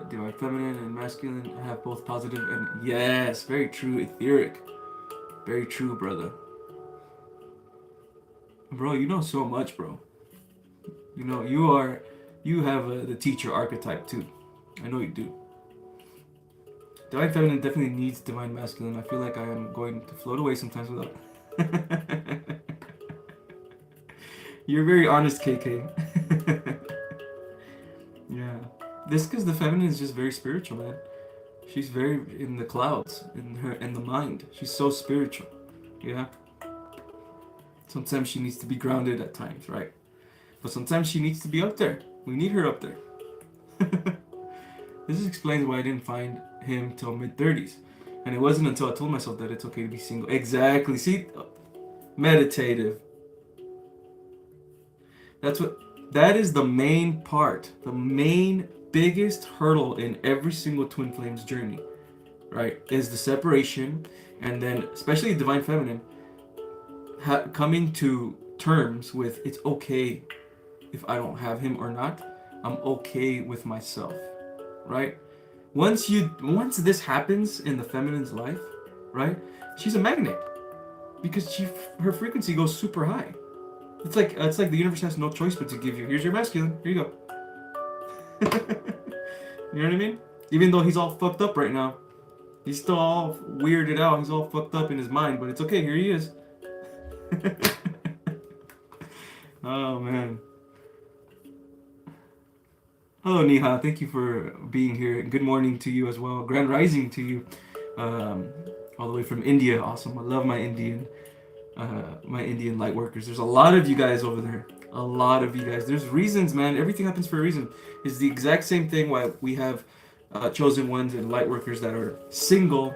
divine feminine and masculine have both positive and yes, very true, etheric. Very true, brother. Bro, you know so much, bro. You know, you have the teacher archetype too. I know you do. Divine feminine definitely needs divine masculine. I feel like I am going to float away sometimes without. You're very honest, KK. Yeah. This because the feminine is just very spiritual, man. She's very in the clouds, in the mind. She's so spiritual. Yeah. Sometimes she needs to be grounded at times, right? But sometimes she needs to be up there. We need her up there. This explains why I didn't find him till mid-30s. And it wasn't until I told myself that it's okay to be single. Exactly. See? Meditative. That's what That is the main part, the main biggest hurdle in every single twin flames journey, right? Is the separation, and then especially divine feminine coming to terms with it's okay if I don't have him or not. I'm okay with myself, right? Once this happens in the feminine's life, right? She's a magnet because her frequency goes super high. It's like the universe has no choice but to give you. Here's your masculine. Here you go. You know what I mean? Even though he's all fucked up right now, he's still all weirded out. He's all fucked up in his mind, but it's okay. Here he is. Oh man. Hello Niha, thank you for being here. Good morning to you as well. Grand rising to you. All the way from India. Awesome. I love my Indian light workers. There's a lot of you guys over there. A lot of you guys. There's reasons, man. Everything happens for a reason. It's the exact same thing why we have chosen ones and light workers that are single,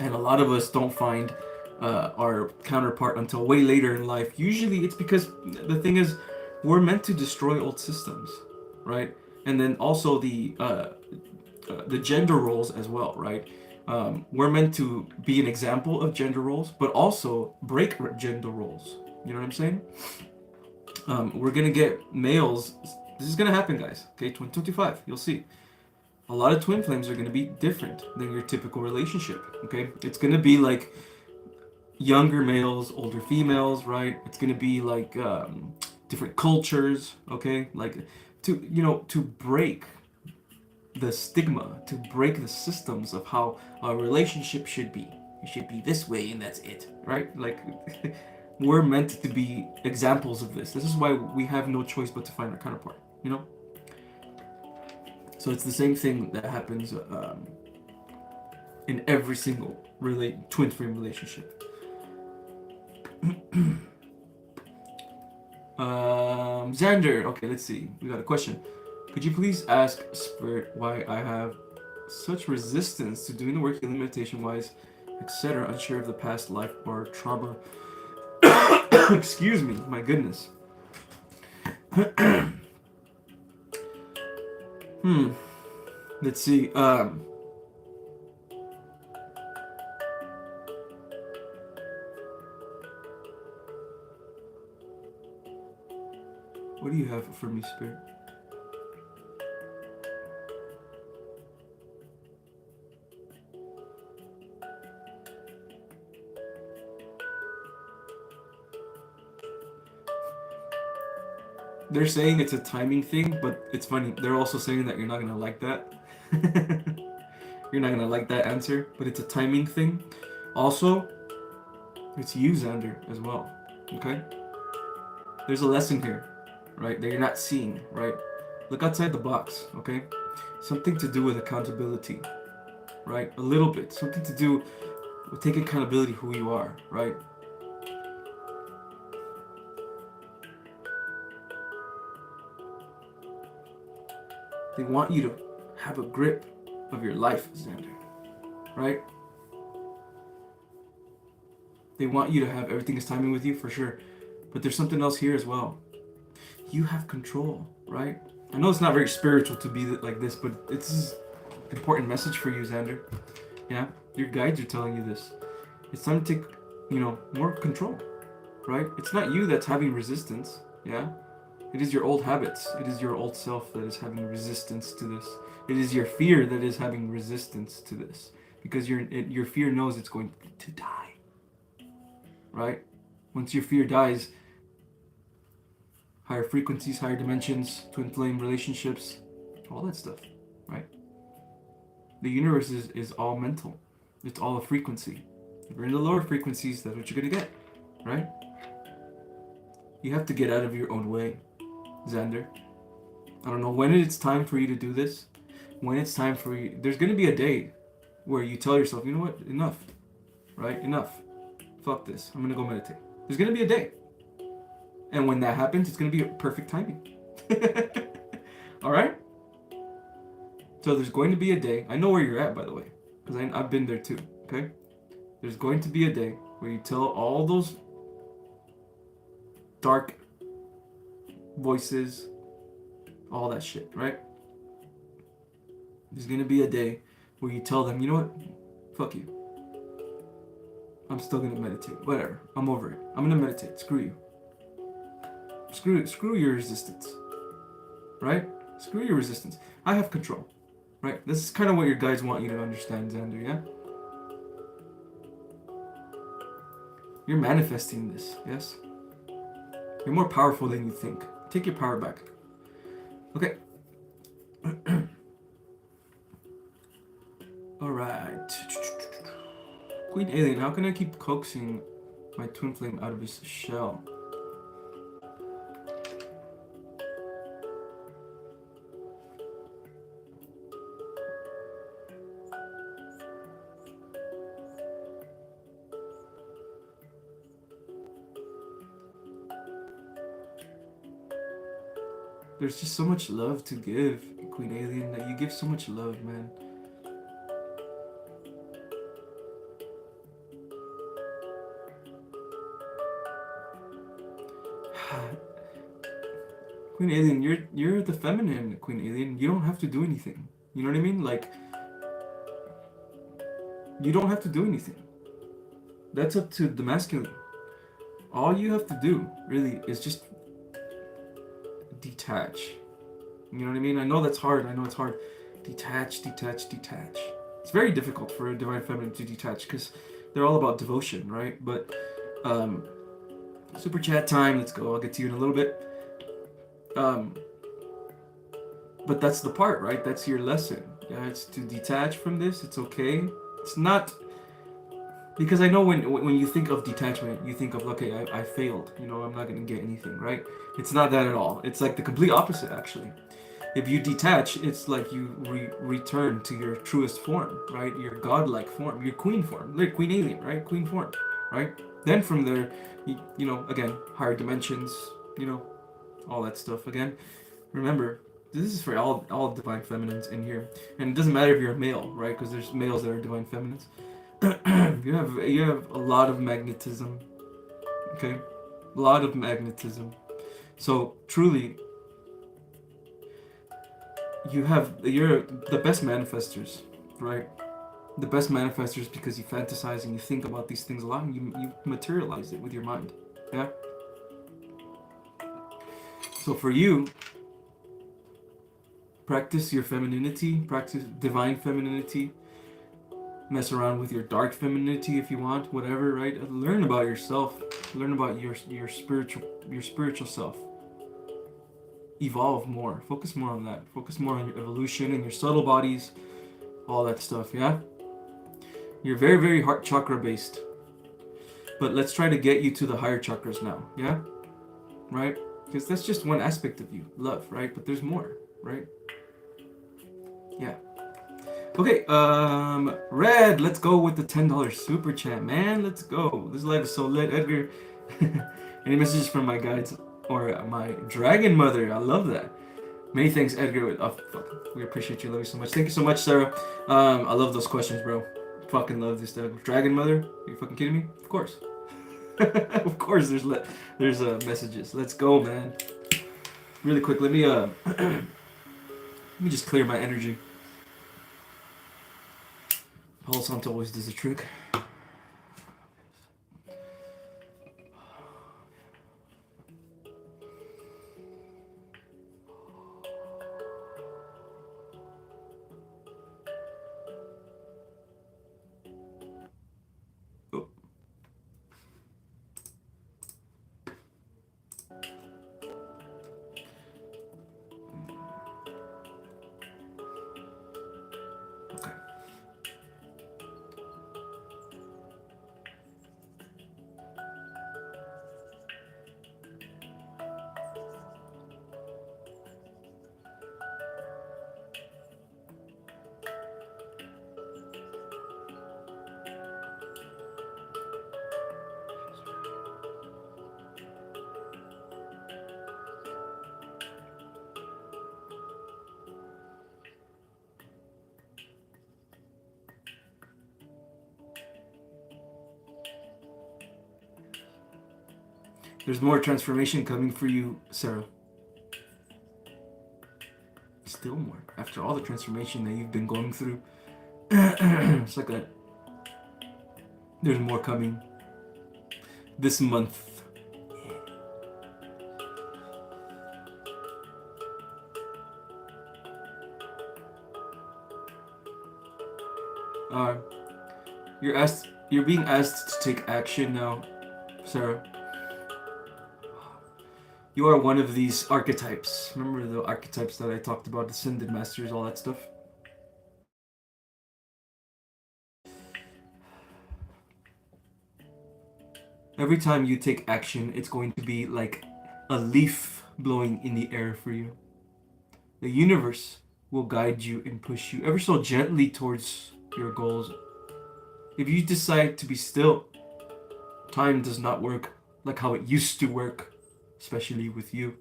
and a lot of us don't find our counterpart until way later in life. Usually it's because the thing is we're meant to destroy old systems, right? And then also the gender roles as well, right? We're meant to be an example of gender roles, but also break gender roles. You know what I'm saying? We're gonna get males. This is gonna happen, guys. Okay, 2025, you'll see. A lot of twin flames are gonna be different than your typical relationship. Okay, it's gonna be like younger males, older females, right? It's gonna be like different cultures. Okay, like to break the stigma, to break the systems of how a relationship should be. It should be this way and that's it, right? Like we're meant to be examples of this. This is why we have no choice but to find our counterpart, you know? So it's the same thing that happens in every single twin flame relationship. Xander, okay, let's see. We got a question. Could you please ask Spirit why I have such resistance to doing the work healing meditation wise, etc., unsure of the past life or trauma? Excuse me, my goodness. Let's see. What do you have for me, Spirit? They're saying it's a timing thing, but it's funny. They're also saying that you're not gonna like that. You're not gonna like that answer, but it's a timing thing. Also, it's you, Xander, as well. Okay? There's a lesson here, right? That you're not seeing, right? Look outside the box, okay? Something to do with accountability, right? A little bit. Something to do with taking accountability who you are, right? They want you to have a grip of your life, Xander, right? They want you to have everything is timing with you for sure, but there's something else here as well. You have control, right? I know it's not very spiritual to be like this, but it's an important message for you, Xander. Yeah, your guides are telling you this. It's time to take, more control, right? It's not you that's having resistance, yeah? It is your old habits. It is your old self that is having resistance to this. It is your fear that is having resistance to this. Because your fear knows it's going to die. Right? Once your fear dies, higher frequencies, higher dimensions, twin flame relationships, all that stuff. Right? The universe is all mental. It's all a frequency. If you're in the lower frequencies, that's what you're going to get. Right? You have to get out of your own way, Xander. I don't know when it's time for you to do this. When it's time for you, there's going to be a day where you tell yourself, you know what, enough, right? Enough. Fuck this. I'm going to go meditate. There's going to be a day. And when that happens, it's going to be a perfect timing. All right? So there's going to be a day. I know where you're at, by the way, because I've been there too, okay? There's going to be a day where you tell all those dark voices, all that shit, right? There's gonna be a day where you tell them, you know what? Fuck you. I'm still gonna meditate. Whatever. I'm over it. I'm gonna meditate. Screw you. Screw your resistance. Right? Screw your resistance. I have control. Right? This is kind of what your guides want you to understand, Xander, yeah? You're manifesting this, yes? You're more powerful than you think. Take your power back. Okay. Alright. Queen Alien, how can I keep coaxing my twin flame out of his shell? There's just so much love to give, Queen Alien, that you give so much love, man. Queen Alien, you're the feminine, Queen Alien. You don't have to do anything. You know what I mean? Like, you don't have to do anything. That's up to the masculine. All you have to do, really, is just detach. You know what I mean? I know that's hard. I know it's hard. Detach, detach, detach. It's very difficult for a divine feminine to detach because they're all about devotion, right? But super chat time. Let's go. I'll get to you in a little bit. But that's the part, right? That's your lesson. Yeah, it's to detach from this. It's okay. It's not because I know when you think of detachment, you think of okay, I failed. You know, I'm not gonna get anything, right? It's not that at all. It's like the complete opposite, actually. If you detach, it's like you return to your truest form, right? Your godlike form, your queen form, like Queen Alien, right? Queen form, right? Then from there, you know, again, higher dimensions, you know, all that stuff. Again, remember, this is for all divine feminines in here, and it doesn't matter if you're a male, right? Because there's males that are divine feminines. you have a lot of magnetism, okay? A lot of magnetism. So truly, you're the best manifestors, right? The best manifestors because you fantasize and you think about these things a lot and you materialize it with your mind. Yeah? So for you, practice your femininity, practice divine femininity, mess around with your dark femininity if you want, whatever, right? Learn about yourself, learn about your spiritual self. Evolve more, focus more on that, focus more on your evolution and your subtle bodies, all that stuff, yeah? You're very, very heart chakra based. But let's try to get you to the higher chakras now, yeah? Right? Because that's just one aspect of you, love, right? But there's more, right? Yeah. Okay, Red, let's go with the $10 super chat, man. Let's go. This live is so lit. Edgar, any messages from my guides or my dragon mother? I love that. Many thanks, Edgar. Oh, fuck. We appreciate you. Love you so much. Thank you so much, Sarah. I love those questions, bro. Fucking love this stuff. Dragon mother? Are you fucking kidding me? Of course. Of course there's messages. Let's go, man. Really quick, let me let me just clear my energy. Palo Santo always does the trick. Oh. Okay. There's more transformation coming for you, Sarah. still more after all the transformation that you've been going through. It's like there's more coming this month. You're being asked to take action now, Sarah. You are one of these archetypes. Remember the archetypes that I talked about, Ascended Masters, all that stuff? Every time you take action, it's going to be like a leaf blowing in the air for you. The universe will guide you and push you ever so gently towards your goals. If you decide to be still, time does not work like how it used to work, especially with you.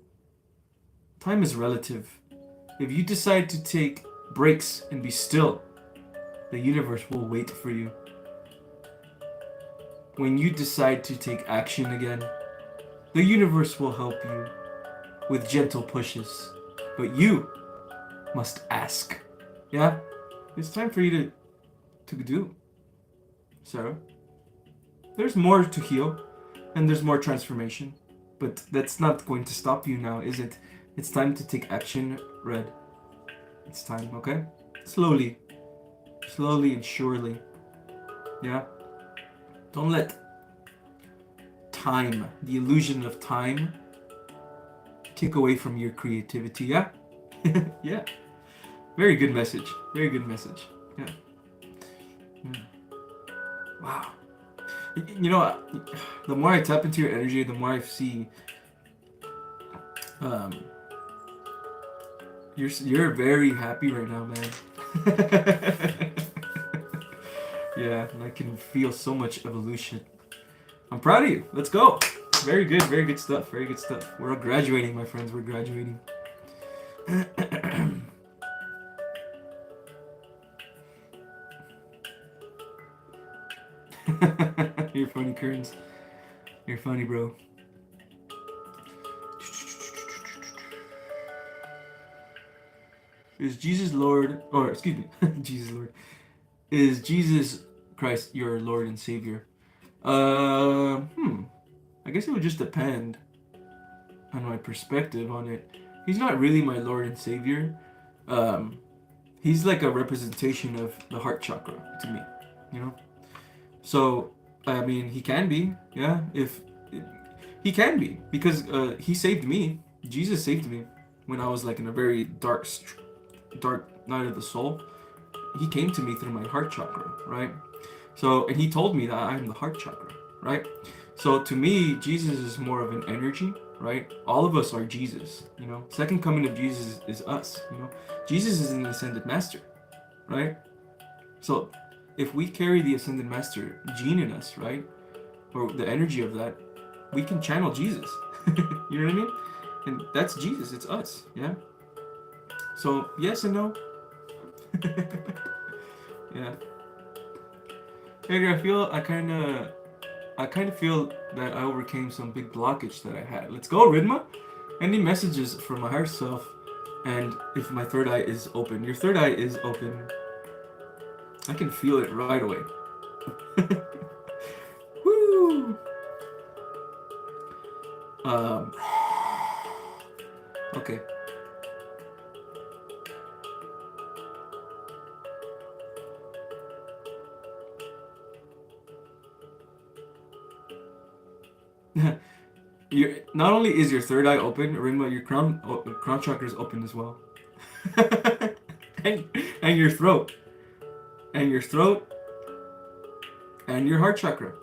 Time is relative. If you decide to take breaks and be still, the universe will wait for you. When you decide to take action again, the universe will help you with gentle pushes. But you must ask. Yeah? It's time for you to do, Sarah. There's more to heal, and there's more transformation. But that's not going to stop you now, is it? It's time to take action, Red. It's time, okay? Slowly. Slowly and surely. Yeah? Don't let time, the illusion of time, take away from your creativity, yeah? Yeah. Very good message. Very good message. Yeah. Wow. You know, the more I tap into your energy, the more I see you're very happy right now, man. Yeah, and I can feel so much evolution. I'm proud of you. Let's go. Very good stuff. Very good stuff. We're all graduating, my friends. We're graduating. You're funny, Kearns. You're funny, bro. Is Jesus Lord, or excuse me, Jesus Lord. Is Jesus Christ your Lord and Savior? I guess it would just depend on my perspective on it. He's not really my Lord and Savior. He's like a representation of the heart chakra to me, you know? So, I mean, he can be, yeah, he can be, because he saved me. Jesus saved me when I was like in a very dark night of the soul. He came to me through my heart chakra, right? So, and he told me that I am the heart chakra, right? So to me, Jesus is more of an energy, right? All of us are Jesus, you know? Second coming of Jesus is us, you know? Jesus is an ascended master, right? So if we carry the ascended master gene in us, right? Or the energy of that, we can channel Jesus. You know what I mean? And that's Jesus, it's us, yeah? So yes and no. Yeah. Edgar, I kind of feel that I overcame some big blockage that I had. Let's go, Ridma. Any messages for my higher self? And if my third eye is open. Your third eye is open. I can feel it right away. Woo! Okay. Not only is your third eye open, Rinma, your crown chakra is open as well. and your throat. And your throat. And your heart chakra.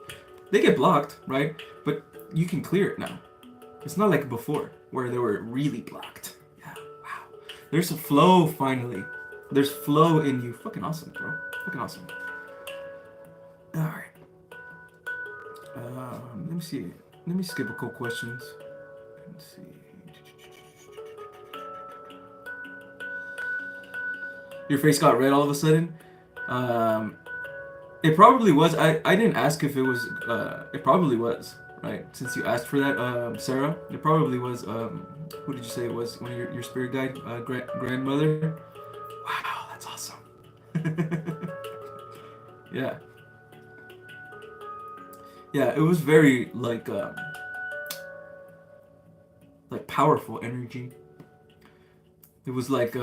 They get blocked, right? But you can clear it now. It's not like before, where they were really blocked. Yeah, wow. There's a flow, finally. There's flow in you. Fucking awesome, bro. Fucking awesome. Alright. Let me see. Let me skip a couple questions. Let's see. Your face got red all of a sudden? It probably was. I didn't ask if it was. It probably was, right? Since you asked for that, Sarah, it probably was, who did you say it was? One of your spirit guide, grandmother? Wow, that's awesome. Yeah. Yeah, it was very, like powerful energy. It was like,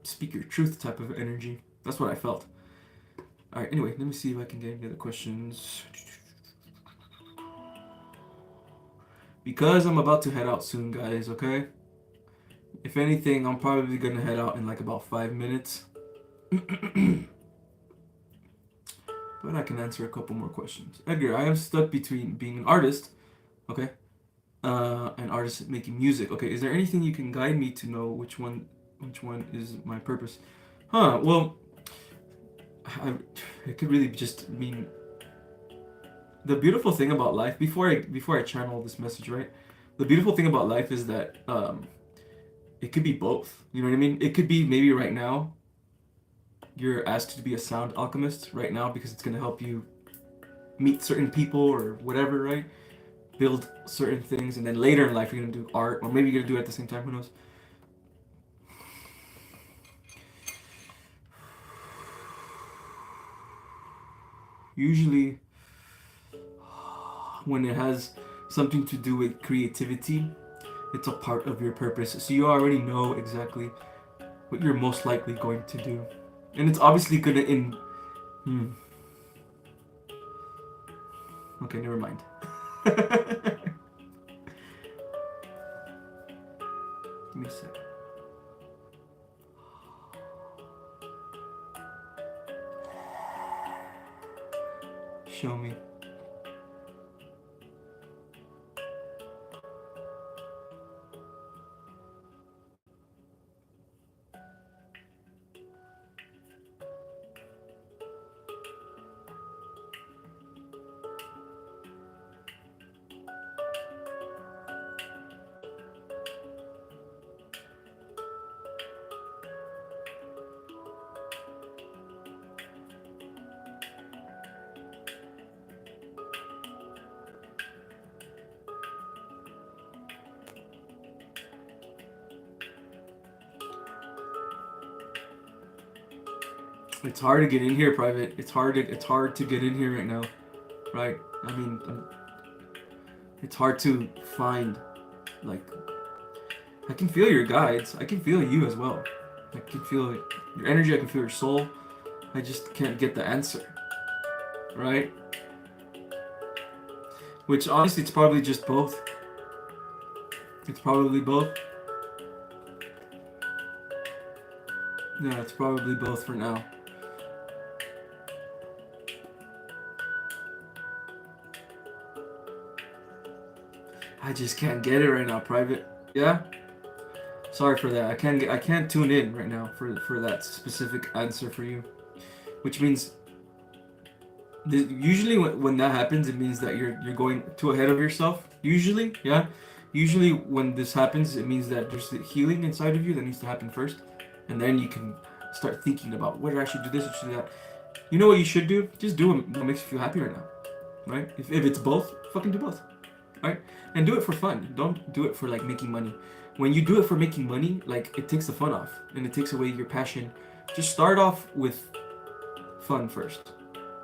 speak your truth type of energy. That's what I felt. Alright, anyway, let me see if I can get any other questions. Because I'm about to head out soon, guys, okay? If anything, I'm probably gonna head out in like about 5 minutes. But I can answer a couple more questions. Edgar, I am stuck between being an artist, okay, an artist making music. Okay, is there anything you can guide me to know which one is my purpose? Huh, well, I, it could really just mean the beautiful thing about life, before I channel this message, right? The beautiful thing about life is that it could be both. You know what I mean? It could be maybe right now you're asked to be a sound alchemist right now because it's gonna help you meet certain people or whatever, right? Build certain things, and then later in life you're gonna do art, or maybe you're gonna do it at the same time. Who knows? Usually, when it has something to do with creativity, it's a part of your purpose. So you already know exactly what you're most likely going to do, and it's obviously gonna in. Okay, never mind. Give me a sec. Show me. It's hard to get in here, Private. It's hard to get in here right now, right? I mean, it's hard to find, like, I can feel your guides. I can feel you as well. I can feel your energy. I can feel your soul. I just can't get the answer, right? Which honestly, it's probably just both. It's probably both. Yeah, it's probably both for now. I just can't get it right now, Private. Yeah? Sorry for that. I can't tune in right now for that specific answer for you. Which means usually when that happens, it means that you're going too ahead of yourself. Usually, yeah. Usually when this happens, it means that there's the healing inside of you that needs to happen first, and then you can start thinking about whether I should do this or should do that. You know what you should do? Just do what makes you feel happy right now, right? If it's both, fucking do both, right? And do it for fun. Don't do it for like making money. When you do it for making money, like it takes the fun off and it takes away your passion. Just start off with fun first,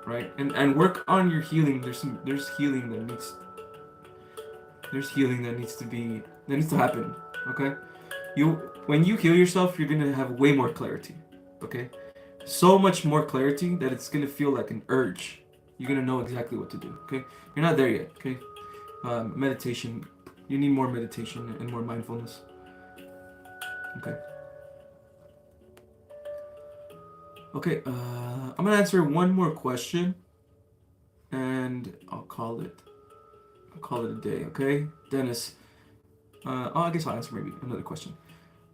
right? And work on your healing. There's healing that needs to happen. Okay, when you heal yourself, you're gonna have way more clarity. Okay, so much more clarity that it's gonna feel like an urge. You're gonna know exactly what to do. Okay, you're not there yet. Okay, meditation. You need more meditation and more mindfulness. Okay. Okay, I'm gonna answer one more question, and I'll call it a day. Okay, Dennis. I guess I'll answer maybe another question.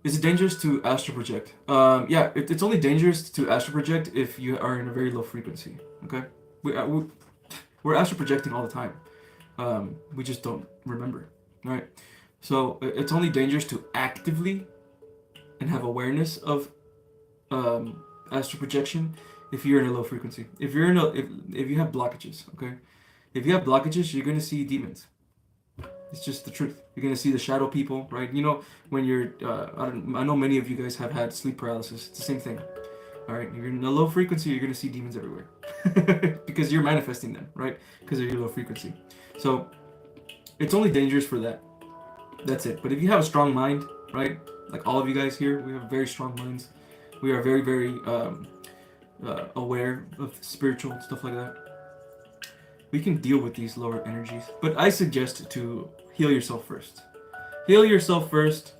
Is it dangerous to astral project? Yeah, it's only dangerous to astral project if you are in a very low frequency. Okay, we're astral projecting all the time. We just don't remember, right? So it's only dangerous to actively and have awareness of astral projection if you're in a low frequency. If you have blockages, okay. If you have blockages, you're going to see demons. It's just the truth. You're going to see the shadow people, right? You know, when you're, I know many of you guys have had sleep paralysis. It's the same thing. All right, you're in a low frequency, you're going to see demons everywhere. Because you're manifesting them, right? Because of your low frequency. So it's only dangerous for that. That's it. But if you have a strong mind, right? Like all of you guys here, we have very strong minds. We are very, very aware of spiritual stuff like that. We can deal with these lower energies. But I suggest to heal yourself first. Heal yourself first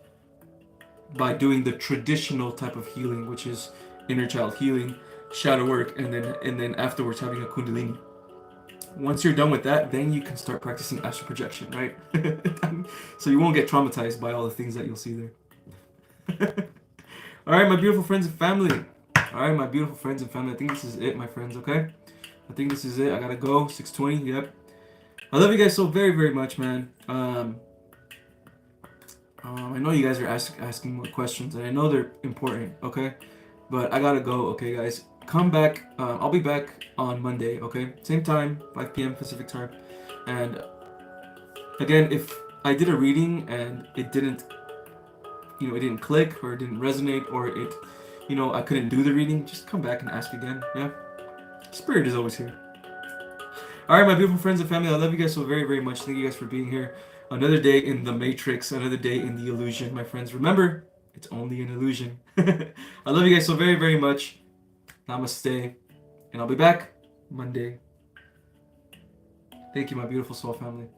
by doing the traditional type of healing, which is inner child healing, shadow work, and then afterwards having a kundalini. Once you're done with that, then you can start practicing astral projection, right? So you won't get traumatized by all the things that you'll see there. All right, my beautiful friends and family. All right, my beautiful friends and family. I think this is it, my friends, okay? I think this is it. I gotta go. 6:20, yep. I love you guys so very, very much, man. I know you guys are asking more questions, and I know they're important, okay? But I gotta go, okay, guys? Come back. I'll be back on Monday, okay? Same time, 5 p.m. Pacific time. And again, if I did a reading and it didn't, it didn't click or it didn't resonate or it, I couldn't do the reading, just come back and ask again, yeah? Spirit is always here. All right, my beautiful friends and family, I love you guys so very, very much. Thank you guys for being here. Another day in the Matrix, another day in the illusion, my friends. Remember, it's only an illusion. I love you guys so very, very much. Namaste. And I'll be back Monday. Thank you, my beautiful soul family.